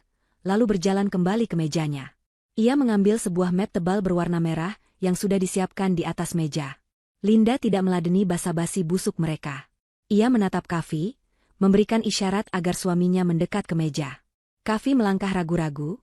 lalu berjalan kembali ke mejanya. Ia mengambil sebuah map tebal berwarna merah yang sudah disiapkan di atas meja. Linda tidak meladeni basa-basi busuk mereka. Ia menatap Kavi, memberikan isyarat agar suaminya mendekat ke meja. Kavi melangkah ragu-ragu,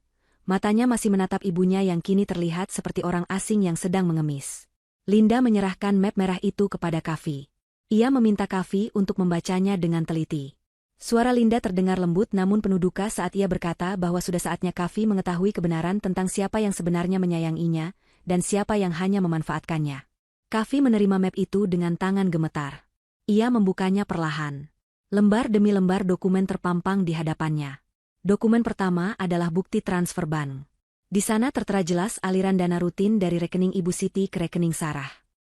matanya masih menatap ibunya yang kini terlihat seperti orang asing yang sedang mengemis. Linda menyerahkan map merah itu kepada Kavi. Ia meminta Kavi untuk membacanya dengan teliti. Suara Linda terdengar lembut namun penuh duka saat ia berkata bahwa sudah saatnya Kavi mengetahui kebenaran tentang siapa yang sebenarnya menyayanginya dan siapa yang hanya memanfaatkannya. Kavi menerima map itu dengan tangan gemetar. Ia membukanya perlahan. Lembar demi lembar dokumen terpampang di hadapannya. Dokumen pertama adalah bukti transfer bank. Di sana tertera jelas aliran dana rutin dari rekening Ibu Siti ke rekening Sarah.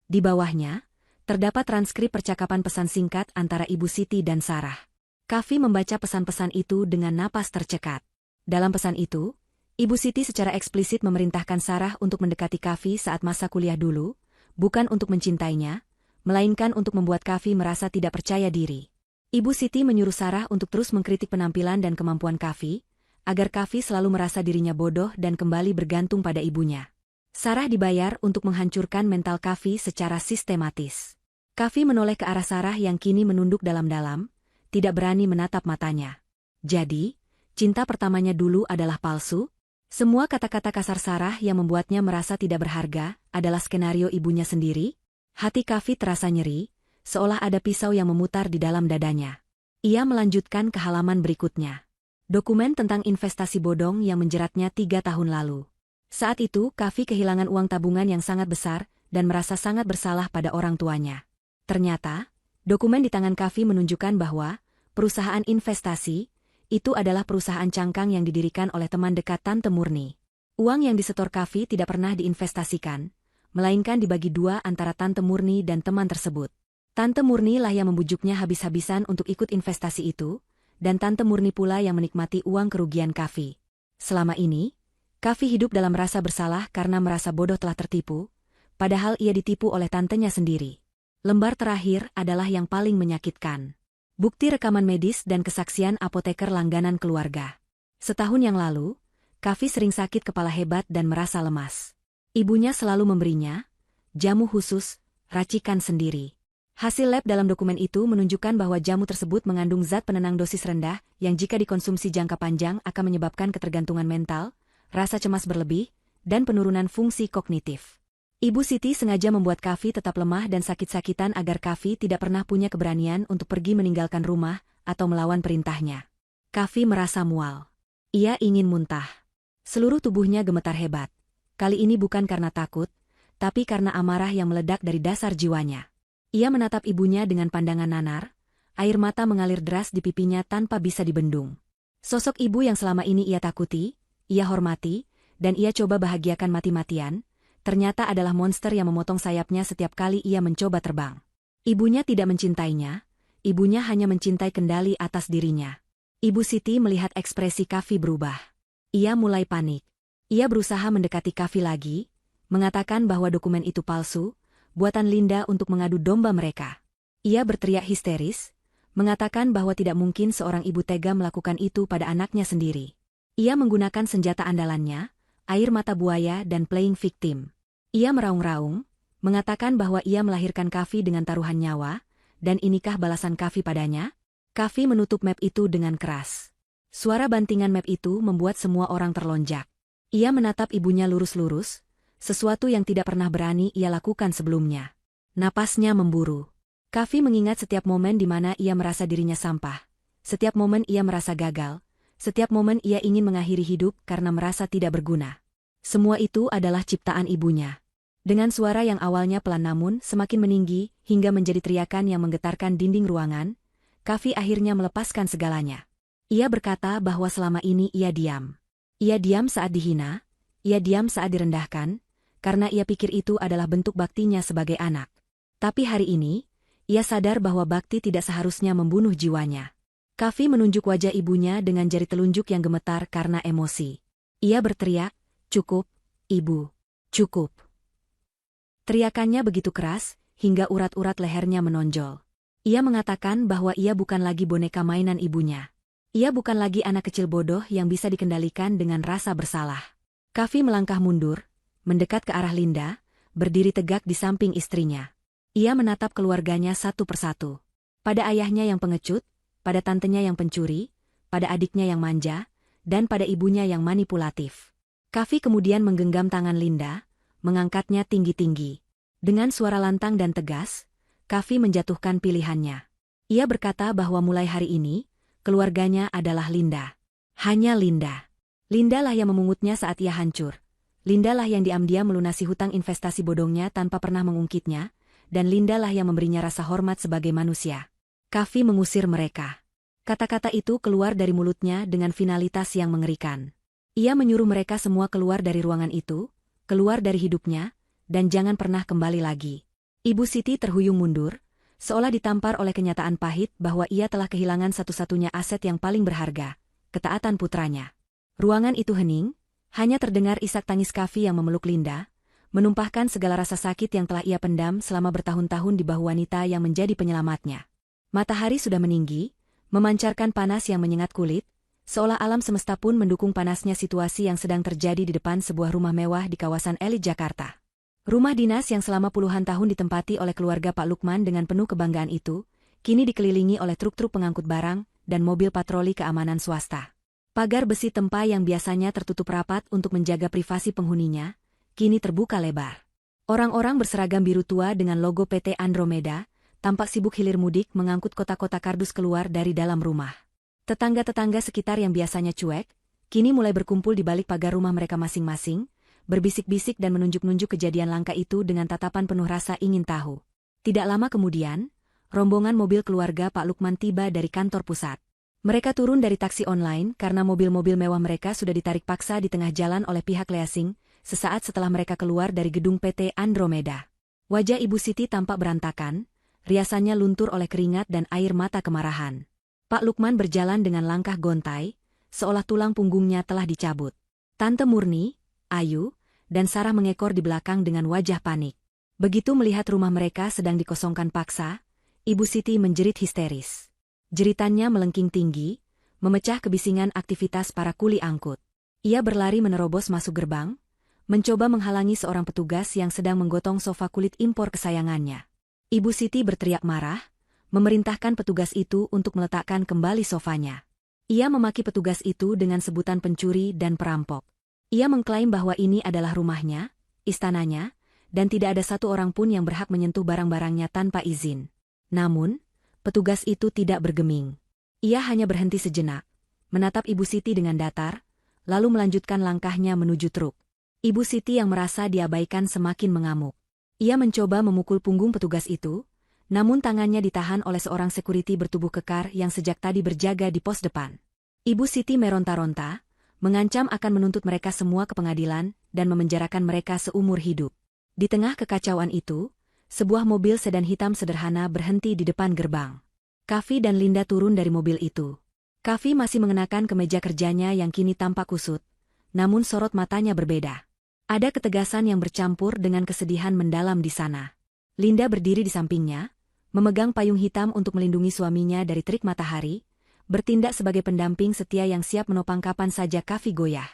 Di bawahnya, terdapat transkrip percakapan pesan singkat antara Ibu Siti dan Sarah. Kavi membaca pesan-pesan itu dengan napas tercekat. Dalam pesan itu, Ibu Siti secara eksplisit memerintahkan Sarah untuk mendekati Kavi saat masa kuliah dulu, bukan untuk mencintainya, melainkan untuk membuat Kavi merasa tidak percaya diri. Ibu Siti menyuruh Sarah untuk terus mengkritik penampilan dan kemampuan Kavi, agar Kavi selalu merasa dirinya bodoh dan kembali bergantung pada ibunya. Sarah dibayar untuk menghancurkan mental Kavi secara sistematis. Kavi menoleh ke arah Sarah yang kini menunduk dalam-dalam, tidak berani menatap matanya. Jadi, cinta pertamanya dulu adalah palsu? Semua kata-kata kasar Sarah yang membuatnya merasa tidak berharga adalah skenario ibunya sendiri? Hati Kavi terasa nyeri, seolah ada pisau yang memutar di dalam dadanya. Ia melanjutkan ke halaman berikutnya. Dokumen tentang investasi bodong yang menjeratnya 3 tahun lalu. Saat itu, Kavi kehilangan uang tabungan yang sangat besar dan merasa sangat bersalah pada orang tuanya. Ternyata, dokumen di tangan Kavi menunjukkan bahwa perusahaan investasi itu adalah perusahaan cangkang yang didirikan oleh teman dekat Tante Murni. Uang yang disetor Kavi tidak pernah diinvestasikan, melainkan dibagi dua antara Tante Murni dan teman tersebut. Tante Murni lah yang membujuknya habis-habisan untuk ikut investasi itu, dan Tante Murni pula yang menikmati uang kerugian Kavi. Selama ini, Kavi hidup dalam rasa bersalah karena merasa bodoh telah tertipu, padahal ia ditipu oleh tantenya sendiri. Lembar terakhir adalah yang paling menyakitkan. Bukti rekaman medis dan kesaksian apoteker langganan keluarga. Setahun yang lalu, Kavi sering sakit kepala hebat dan merasa lemas. Ibunya selalu memberinya jamu khusus, racikan sendiri. Hasil lab dalam dokumen itu menunjukkan bahwa jamu tersebut mengandung zat penenang dosis rendah yang jika dikonsumsi jangka panjang akan menyebabkan ketergantungan mental, rasa cemas berlebih, dan penurunan fungsi kognitif. Ibu Siti sengaja membuat Kavi tetap lemah dan sakit-sakitan agar Kavi tidak pernah punya keberanian untuk pergi meninggalkan rumah atau melawan perintahnya. Kavi merasa mual. Ia ingin muntah. Seluruh tubuhnya gemetar hebat. Kali ini bukan karena takut, tapi karena amarah yang meledak dari dasar jiwanya. Ia menatap ibunya dengan pandangan nanar, air mata mengalir deras di pipinya tanpa bisa dibendung. Sosok ibu yang selama ini ia takuti, ia hormati, dan ia coba bahagiakan mati-matian, ternyata adalah monster yang memotong sayapnya setiap kali ia mencoba terbang. Ibunya tidak mencintainya, ibunya hanya mencintai kendali atas dirinya. Ibu Siti melihat ekspresi Kavi berubah. Ia mulai panik. Ia berusaha mendekati Kavi lagi, mengatakan bahwa dokumen itu palsu, buatan Linda untuk mengadu domba mereka. Ia berteriak histeris, mengatakan bahwa tidak mungkin seorang ibu tega melakukan itu pada anaknya sendiri. Ia menggunakan senjata andalannya, air mata buaya dan playing victim. Ia meraung-raung, mengatakan bahwa ia melahirkan Kavi dengan taruhan nyawa, dan inikah balasan Kavi padanya? Kavi menutup map itu dengan keras. Suara bantingan map itu membuat semua orang terlonjak. Ia menatap ibunya lurus-lurus, sesuatu yang tidak pernah berani ia lakukan sebelumnya. Napasnya memburu. Kavi mengingat setiap momen di mana ia merasa dirinya sampah. Setiap momen ia merasa gagal. Setiap momen ia ingin mengakhiri hidup karena merasa tidak berguna. Semua itu adalah ciptaan ibunya. Dengan suara yang awalnya pelan namun semakin meninggi hingga menjadi teriakan yang menggetarkan dinding ruangan, Kavi akhirnya melepaskan segalanya. Ia berkata bahwa selama ini ia diam. Ia diam saat dihina, ia diam saat direndahkan, karena ia pikir itu adalah bentuk baktinya sebagai anak. Tapi hari ini, Ia sadar bahwa Bakti tidak seharusnya membunuh jiwanya. Kavi menunjuk wajah ibunya dengan jari telunjuk yang gemetar karena emosi. Ia berteriak, "Cukup, Ibu. Cukup." Teriakannya begitu keras, hingga urat-urat lehernya menonjol. Ia mengatakan bahwa ia bukan lagi boneka mainan ibunya. Ia bukan lagi anak kecil bodoh yang bisa dikendalikan dengan rasa bersalah. Kavi melangkah mundur, mendekat ke arah Linda, berdiri tegak di samping istrinya. Ia menatap keluarganya satu persatu. Pada ayahnya yang pengecut, pada tantenya yang pencuri, pada adiknya yang manja, dan pada ibunya yang manipulatif. Kavi kemudian menggenggam tangan Linda, mengangkatnya tinggi-tinggi. Dengan suara lantang dan tegas, Kavi menjatuhkan pilihannya. Ia berkata bahwa mulai hari ini, keluarganya adalah Linda. Hanya Linda. Linda lah yang memungutnya saat ia hancur. Linda lah yang diam-diam melunasi hutang investasi bodongnya tanpa pernah mengungkitnya, dan Linda lah yang memberinya rasa hormat sebagai manusia. Kavi mengusir mereka. Kata-kata itu keluar dari mulutnya dengan finalitas yang mengerikan. Ia menyuruh mereka semua keluar dari ruangan itu, keluar dari hidupnya, dan jangan pernah kembali lagi. Ibu Siti terhuyung mundur, seolah ditampar oleh kenyataan pahit bahwa ia telah kehilangan satu-satunya aset yang paling berharga, ketaatan putranya. Ruangan itu hening, hanya terdengar isak tangis Kavi yang memeluk Linda, menumpahkan segala rasa sakit yang telah ia pendam selama bertahun-tahun di bahu wanita yang menjadi penyelamatnya. Matahari sudah meninggi, memancarkan panas yang menyengat kulit, seolah alam semesta pun mendukung panasnya situasi yang sedang terjadi di depan sebuah rumah mewah di kawasan elit Jakarta. Rumah dinas yang selama puluhan tahun ditempati oleh keluarga Pak Lukman dengan penuh kebanggaan itu, kini dikelilingi oleh truk-truk pengangkut barang dan mobil patroli keamanan swasta. Pagar besi tempa yang biasanya tertutup rapat untuk menjaga privasi penghuninya, kini terbuka lebar. Orang-orang berseragam biru tua dengan logo PT Andromeda, tampak sibuk hilir mudik mengangkut kotak-kotak kardus keluar dari dalam rumah. Tetangga-tetangga sekitar yang biasanya cuek, kini mulai berkumpul di balik pagar rumah mereka masing-masing, berbisik-bisik dan menunjuk-nunjuk kejadian langka itu dengan tatapan penuh rasa ingin tahu. Tidak lama kemudian, rombongan mobil keluarga Pak Lukman tiba dari kantor pusat. Mereka turun dari taksi online karena mobil-mobil mewah mereka sudah ditarik paksa di tengah jalan oleh pihak leasing, sesaat setelah mereka keluar dari gedung PT Andromeda. Wajah Ibu Siti tampak berantakan, riasannya luntur oleh keringat dan air mata kemarahan. Pak Lukman berjalan dengan langkah gontai, seolah tulang punggungnya telah dicabut. Tante Murni, Ayu, dan Sarah mengekor di belakang dengan wajah panik. Begitu melihat rumah mereka sedang dikosongkan paksa, Ibu Siti menjerit histeris. Jeritannya melengking tinggi, memecah kebisingan aktivitas para kuli angkut. Ia berlari menerobos masuk gerbang, mencoba menghalangi seorang petugas yang sedang menggotong sofa kulit impor kesayangannya. Ibu Siti berteriak marah, memerintahkan petugas itu untuk meletakkan kembali sofanya. Ia memaki petugas itu dengan sebutan pencuri dan perampok. Ia mengklaim bahwa ini adalah rumahnya, istananya, dan tidak ada satu orang pun yang berhak menyentuh barang-barangnya tanpa izin. Namun, petugas itu tidak bergeming. Ia hanya berhenti sejenak, menatap Ibu Siti dengan datar, lalu melanjutkan langkahnya menuju truk. Ibu Siti yang merasa diabaikan semakin mengamuk. Ia mencoba memukul punggung petugas itu, namun tangannya ditahan oleh seorang sekuriti bertubuh kekar yang sejak tadi berjaga di pos depan. Ibu Siti meronta-ronta, mengancam akan menuntut mereka semua ke pengadilan dan memenjarakan mereka seumur hidup. Di tengah kekacauan itu, sebuah mobil sedan hitam sederhana berhenti di depan gerbang. Kavi dan Linda turun dari mobil itu. Kavi masih mengenakan kemeja kerjanya yang kini tampak kusut, namun sorot matanya berbeda. Ada ketegasan yang bercampur dengan kesedihan mendalam di sana. Linda berdiri di sampingnya, memegang payung hitam untuk melindungi suaminya dari terik matahari, bertindak sebagai pendamping setia yang siap menopang kapan saja Kavi goyah.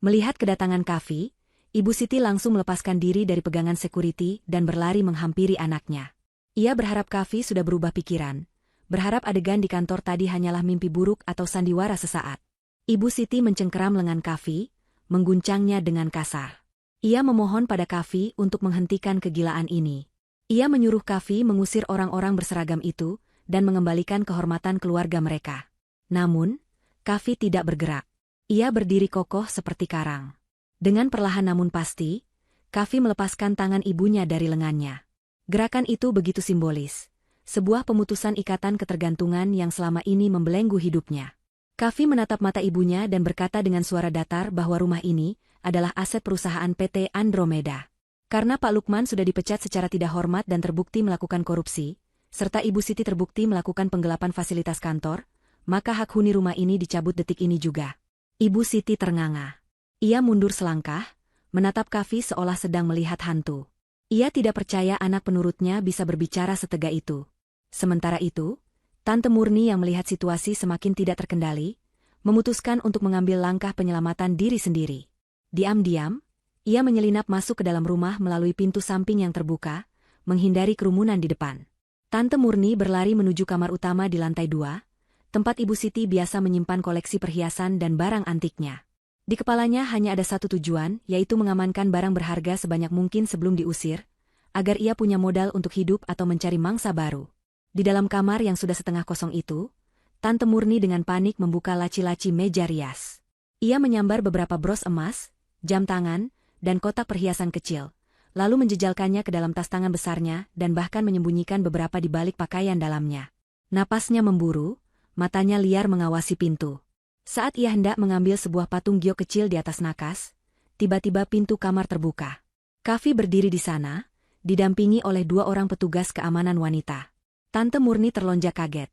Melihat kedatangan Kavi, Ibu Siti langsung melepaskan diri dari pegangan sekuriti dan berlari menghampiri anaknya. Ia berharap Kavi sudah berubah pikiran, berharap adegan di kantor tadi hanyalah mimpi buruk atau sandiwara sesaat. Ibu Siti mencengkeram lengan Kavi, mengguncangnya dengan kasar. Ia memohon pada Kavi untuk menghentikan kegilaan ini. Ia menyuruh Kavi mengusir orang-orang berseragam itu dan mengembalikan kehormatan keluarga mereka. Namun, Kavi tidak bergerak. Ia berdiri kokoh seperti karang. Dengan perlahan namun pasti, Kavi melepaskan tangan ibunya dari lengannya. Gerakan itu begitu simbolis, sebuah pemutusan ikatan ketergantungan yang selama ini membelenggu hidupnya. Kavi menatap mata ibunya dan berkata dengan suara datar bahwa rumah ini adalah aset perusahaan PT Andromeda. Karena Pak Lukman sudah dipecat secara tidak hormat dan terbukti melakukan korupsi, serta Ibu Siti terbukti melakukan penggelapan fasilitas kantor, maka hak huni rumah ini dicabut detik ini juga. Ibu Siti ternganga. Ia mundur selangkah, menatap Kavi seolah sedang melihat hantu. Ia tidak percaya anak penurutnya bisa berbicara setega itu. Sementara itu, Tante Murni yang melihat situasi semakin tidak terkendali, memutuskan untuk mengambil langkah penyelamatan diri sendiri. Diam-diam, ia menyelinap masuk ke dalam rumah melalui pintu samping yang terbuka, menghindari kerumunan di depan. Tante Murni berlari menuju kamar utama di lantai 2, tempat Ibu Siti biasa menyimpan koleksi perhiasan dan barang antiknya. Di kepalanya hanya ada satu tujuan, yaitu mengamankan barang berharga sebanyak mungkin sebelum diusir, agar ia punya modal untuk hidup atau mencari mangsa baru. Di dalam kamar yang sudah setengah kosong itu, Tante Murni dengan panik membuka laci-laci meja rias. Ia menyambar beberapa bros emas, jam tangan, dan kotak perhiasan kecil, lalu menjejalkannya ke dalam tas tangan besarnya dan bahkan menyembunyikan beberapa di balik pakaian dalamnya. Napasnya memburu, matanya liar mengawasi pintu. Saat ia hendak mengambil sebuah patung giok kecil di atas nakas, tiba-tiba pintu kamar terbuka. Kavi berdiri di sana, didampingi oleh 2 orang petugas keamanan wanita. Tante Murni terlonjak kaget.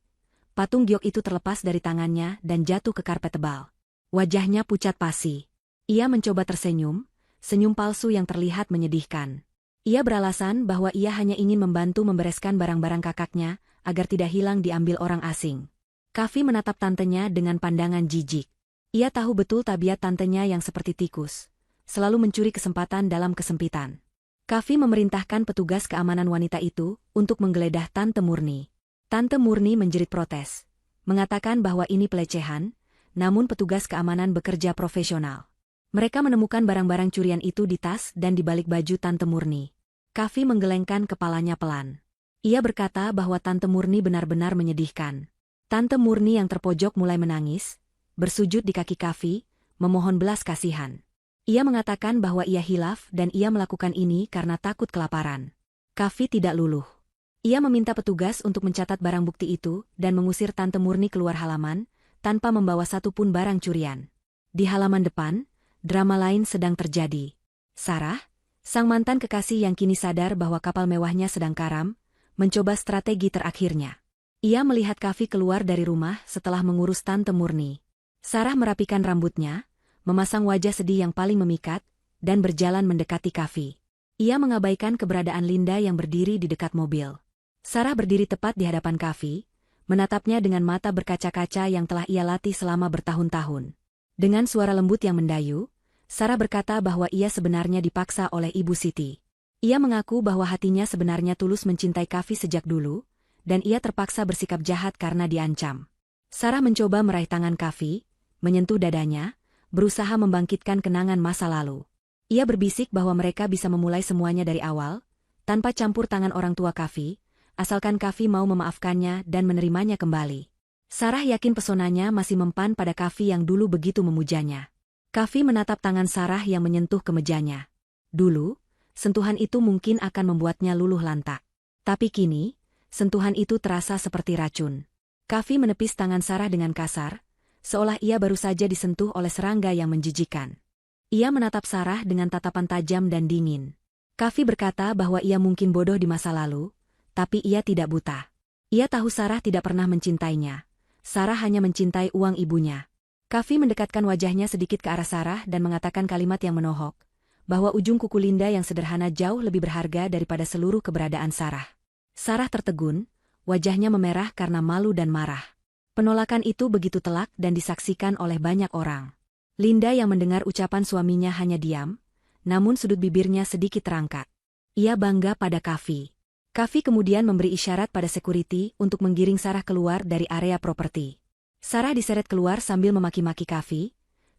Patung giok itu terlepas dari tangannya dan jatuh ke karpet tebal. Wajahnya pucat pasi. Ia mencoba tersenyum, senyum palsu yang terlihat menyedihkan. Ia beralasan bahwa ia hanya ingin membantu membereskan barang-barang kakaknya agar tidak hilang diambil orang asing. Kavi menatap tantenya dengan pandangan jijik. Ia tahu betul tabiat tantenya yang seperti tikus, selalu mencuri kesempatan dalam kesempitan. Kavi memerintahkan petugas keamanan wanita itu untuk menggeledah Tante Murni. Tante Murni menjerit protes, mengatakan bahwa ini pelecehan, namun petugas keamanan bekerja profesional. Mereka menemukan barang-barang curian itu di tas dan di balik baju Tante Murni. Kavi menggelengkan kepalanya pelan. Ia berkata bahwa Tante Murni benar-benar menyedihkan. Tante Murni yang terpojok mulai menangis, bersujud di kaki Kavi, memohon belas kasihan. Ia mengatakan bahwa ia hilaf dan ia melakukan ini karena takut kelaparan. Kavi tidak luluh. Ia meminta petugas untuk mencatat barang bukti itu dan mengusir Tante Murni keluar halaman, tanpa membawa satupun barang curian. Di halaman depan, drama lain sedang terjadi. Sarah, sang mantan kekasih yang kini sadar bahwa kapal mewahnya sedang karam, mencoba strategi terakhirnya. Ia melihat Kavi keluar dari rumah setelah mengurus Tante Murni. Sarah merapikan rambutnya, memasang wajah sedih yang paling memikat, dan berjalan mendekati Kavi. Ia mengabaikan keberadaan Linda yang berdiri di dekat mobil. Sarah berdiri tepat di hadapan Kavi, menatapnya dengan mata berkaca-kaca yang telah ia latih selama bertahun-tahun. Dengan suara lembut yang mendayu, Sarah berkata bahwa ia sebenarnya dipaksa oleh Ibu Siti. Ia mengaku bahwa hatinya sebenarnya tulus mencintai Kavi sejak dulu, dan ia terpaksa bersikap jahat karena diancam. Sarah mencoba meraih tangan Kavi, menyentuh dadanya, berusaha membangkitkan kenangan masa lalu. Ia berbisik bahwa mereka bisa memulai semuanya dari awal, tanpa campur tangan orang tua Kavi, asalkan Kavi mau memaafkannya dan menerimanya kembali. Sarah yakin pesonanya masih mempan pada Kavi yang dulu begitu memujanya. Kavi menatap tangan Sarah yang menyentuh kemejanya. Dulu, sentuhan itu mungkin akan membuatnya luluh lantak. Tapi kini, sentuhan itu terasa seperti racun. Kavi menepis tangan Sarah dengan kasar, seolah ia baru saja disentuh oleh serangga yang menjijikan. Ia menatap Sarah dengan tatapan tajam dan dingin. Kavi berkata bahwa ia mungkin bodoh di masa lalu, tapi ia tidak buta. Ia tahu Sarah tidak pernah mencintainya. Sarah hanya mencintai uang ibunya. Kavi mendekatkan wajahnya sedikit ke arah Sarah dan mengatakan kalimat yang menohok, bahwa ujung kuku Linda yang sederhana jauh lebih berharga daripada seluruh keberadaan Sarah. Sarah tertegun, wajahnya memerah karena malu dan marah. Penolakan itu begitu telak dan disaksikan oleh banyak orang. Linda yang mendengar ucapan suaminya hanya diam, namun sudut bibirnya sedikit terangkat. Ia bangga pada Kavi. Kavi kemudian memberi isyarat pada security untuk menggiring Sarah keluar dari area properti. Sarah diseret keluar sambil memaki-maki Kavi.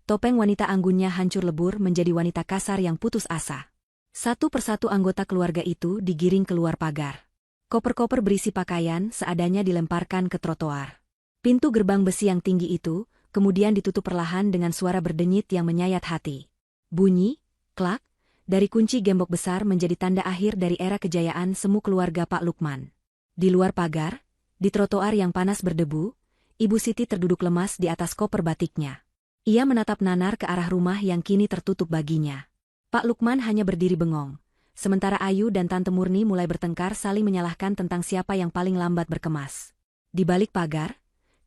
Topeng wanita anggunnya hancur lebur menjadi wanita kasar yang putus asa. Satu persatu anggota keluarga itu digiring keluar pagar. Koper-koper berisi pakaian seadanya dilemparkan ke trotoar. Pintu gerbang besi yang tinggi itu kemudian ditutup perlahan dengan suara berdenyit yang menyayat hati. Bunyi, klak, dari kunci gembok besar menjadi tanda akhir dari era kejayaan semu keluarga Pak Lukman. Di luar pagar, di trotoar yang panas berdebu, Ibu Siti terduduk lemas di atas koper batiknya. Ia menatap nanar ke arah rumah yang kini tertutup baginya. Pak Lukman hanya berdiri bengong, sementara Ayu dan Tante Murni mulai bertengkar saling menyalahkan tentang siapa yang paling lambat berkemas. Di balik pagar,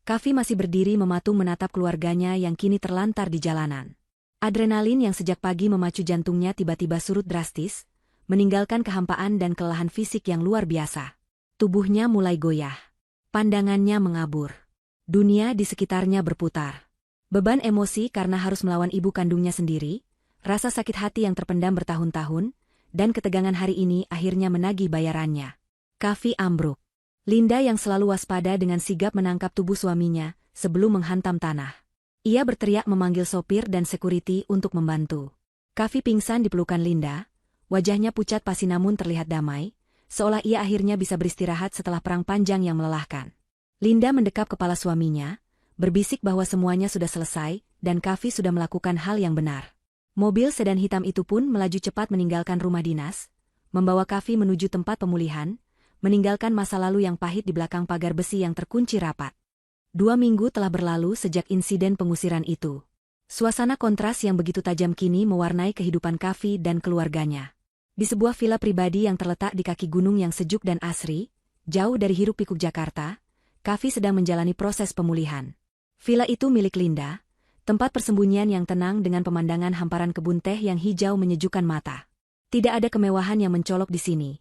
Kavi masih berdiri mematung menatap keluarganya yang kini terlantar di jalanan. Adrenalin yang sejak pagi memacu jantungnya tiba-tiba surut drastis, meninggalkan kehampaan dan kelelahan fisik yang luar biasa. Tubuhnya mulai goyah. Pandangannya mengabur. Dunia di sekitarnya berputar. Beban emosi karena harus melawan ibu kandungnya sendiri, rasa sakit hati yang terpendam bertahun-tahun, dan ketegangan hari ini akhirnya menagih bayarannya. Kavi ambruk. Linda yang selalu waspada dengan sigap menangkap tubuh suaminya sebelum menghantam tanah. Ia berteriak memanggil sopir dan sekuriti untuk membantu. Kavi pingsan di pelukan Linda, wajahnya pucat pasi namun terlihat damai, seolah ia akhirnya bisa beristirahat setelah perang panjang yang melelahkan. Linda mendekap kepala suaminya, berbisik bahwa semuanya sudah selesai, dan Kavi sudah melakukan hal yang benar. Mobil sedan hitam itu pun melaju cepat meninggalkan rumah dinas, membawa Kavi menuju tempat pemulihan, meninggalkan masa lalu yang pahit di belakang pagar besi yang terkunci rapat. 2 minggu telah berlalu sejak insiden pengusiran itu. Suasana kontras yang begitu tajam kini mewarnai kehidupan Kavi dan keluarganya. Di sebuah villa pribadi yang terletak di kaki gunung yang sejuk dan asri, jauh dari hiruk-pikuk Jakarta, Kavi sedang menjalani proses pemulihan. Villa itu milik Linda, tempat persembunyian yang tenang dengan pemandangan hamparan kebun teh yang hijau menyejukkan mata. Tidak ada kemewahan yang mencolok di sini,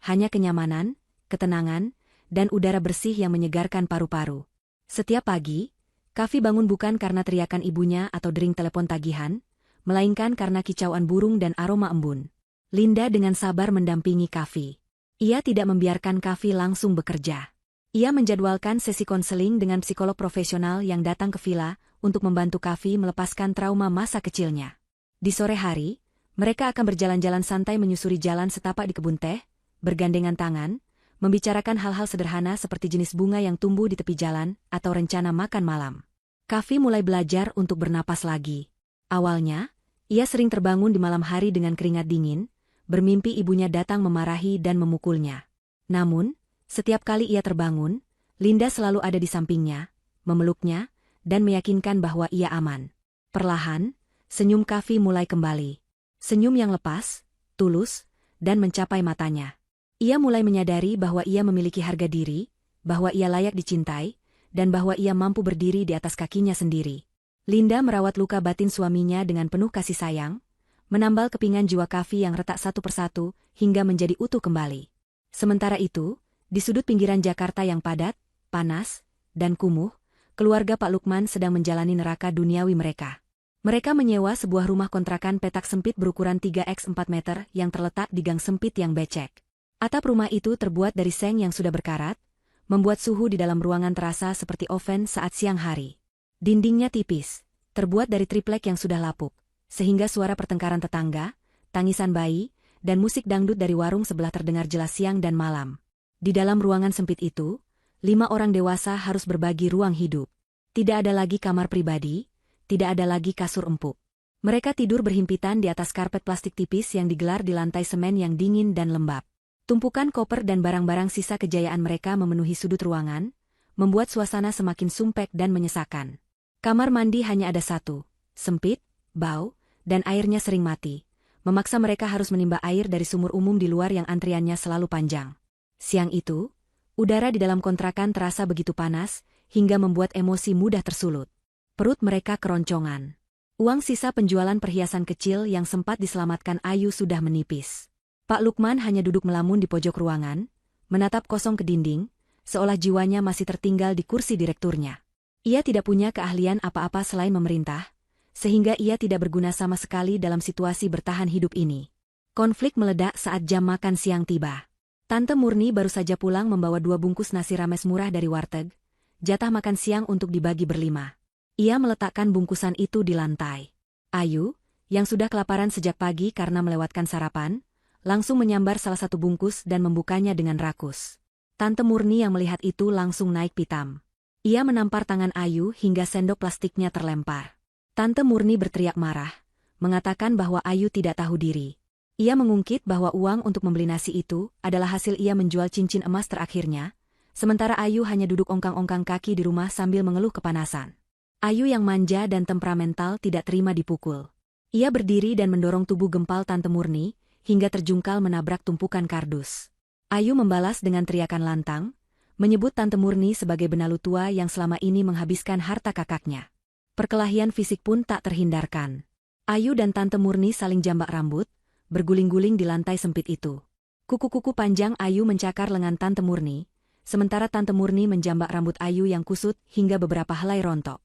hanya kenyamanan, ketenangan, dan udara bersih yang menyegarkan paru-paru. Setiap pagi, Kavi bangun bukan karena teriakan ibunya atau dering telepon tagihan, melainkan karena kicauan burung dan aroma embun. Linda dengan sabar mendampingi Kavi. Ia tidak membiarkan Kavi langsung bekerja. Ia menjadwalkan sesi konseling dengan psikolog profesional yang datang ke villa untuk membantu Kavi melepaskan trauma masa kecilnya. Di sore hari, mereka akan berjalan-jalan santai menyusuri jalan setapak di kebun teh, bergandengan tangan, membicarakan hal-hal sederhana seperti jenis bunga yang tumbuh di tepi jalan atau rencana makan malam. Kavi mulai belajar untuk bernapas lagi. Awalnya, ia sering terbangun di malam hari dengan keringat dingin, bermimpi ibunya datang memarahi dan memukulnya. Namun, setiap kali ia terbangun, Linda selalu ada di sampingnya, memeluknya, dan meyakinkan bahwa ia aman. Perlahan, senyum Kavi mulai kembali. Senyum yang lepas, tulus, dan mencapai matanya. Ia mulai menyadari bahwa ia memiliki harga diri, bahwa ia layak dicintai, dan bahwa ia mampu berdiri di atas kakinya sendiri. Linda merawat luka batin suaminya dengan penuh kasih sayang, menambal kepingan jiwa Kavi yang retak satu persatu hingga menjadi utuh kembali. Sementara itu, di sudut pinggiran Jakarta yang padat, panas, dan kumuh, keluarga Pak Lukman sedang menjalani neraka duniawi mereka. Mereka menyewa sebuah rumah kontrakan petak sempit berukuran 3x4 meter yang terletak di gang sempit yang becek. Atap rumah itu terbuat dari seng yang sudah berkarat, membuat suhu di dalam ruangan terasa seperti oven saat siang hari. Dindingnya tipis, terbuat dari triplek yang sudah lapuk, sehingga suara pertengkaran tetangga, tangisan bayi, dan musik dangdut dari warung sebelah terdengar jelas siang dan malam. Di dalam ruangan sempit itu, 5 orang dewasa harus berbagi ruang hidup. Tidak ada lagi kamar pribadi, tidak ada lagi kasur empuk. Mereka tidur berhimpitan di atas karpet plastik tipis yang digelar di lantai semen yang dingin dan lembab. Tumpukan koper dan barang-barang sisa kejayaan mereka memenuhi sudut ruangan, membuat suasana semakin sumpek dan menyesakan. Kamar mandi hanya ada satu, sempit, bau, dan airnya sering mati, memaksa mereka harus menimba air dari sumur umum di luar yang antriannya selalu panjang. Siang itu, udara di dalam kontrakan terasa begitu panas, hingga membuat emosi mudah tersulut. Perut mereka keroncongan. Uang sisa penjualan perhiasan kecil yang sempat diselamatkan Ayu sudah menipis. Pak Lukman hanya duduk melamun di pojok ruangan, menatap kosong ke dinding, seolah jiwanya masih tertinggal di kursi direkturnya. Ia tidak punya keahlian apa-apa selain memerintah, sehingga ia tidak berguna sama sekali dalam situasi bertahan hidup ini. Konflik meledak saat jam makan siang tiba. Tante Murni baru saja pulang membawa 2 bungkus nasi rames murah dari warteg, jatah makan siang untuk dibagi berlima. Ia meletakkan bungkusan itu di lantai. Ayu, yang sudah kelaparan sejak pagi karena melewatkan sarapan, langsung menyambar salah satu bungkus dan membukanya dengan rakus. Tante Murni yang melihat itu langsung naik pitam. Ia menampar tangan Ayu hingga sendok plastiknya terlempar. Tante Murni berteriak marah, mengatakan bahwa Ayu tidak tahu diri. Ia mengungkit bahwa uang untuk membeli nasi itu adalah hasil ia menjual cincin emas terakhirnya, sementara Ayu hanya duduk ongkang-ongkang kaki di rumah sambil mengeluh kepanasan. Ayu yang manja dan temperamental tidak terima dipukul. Ia berdiri dan mendorong tubuh gempal Tante Murni, hingga terjungkal menabrak tumpukan kardus. Ayu membalas dengan teriakan lantang, menyebut Tante Murni sebagai benalu tua yang selama ini menghabiskan harta kakaknya. Perkelahian fisik pun tak terhindarkan. Ayu dan Tante Murni saling jambak rambut, berguling-guling di lantai sempit itu. Kuku-kuku panjang Ayu mencakar lengan Tante Murni, sementara Tante Murni menjambak rambut Ayu yang kusut hingga beberapa helai rontok.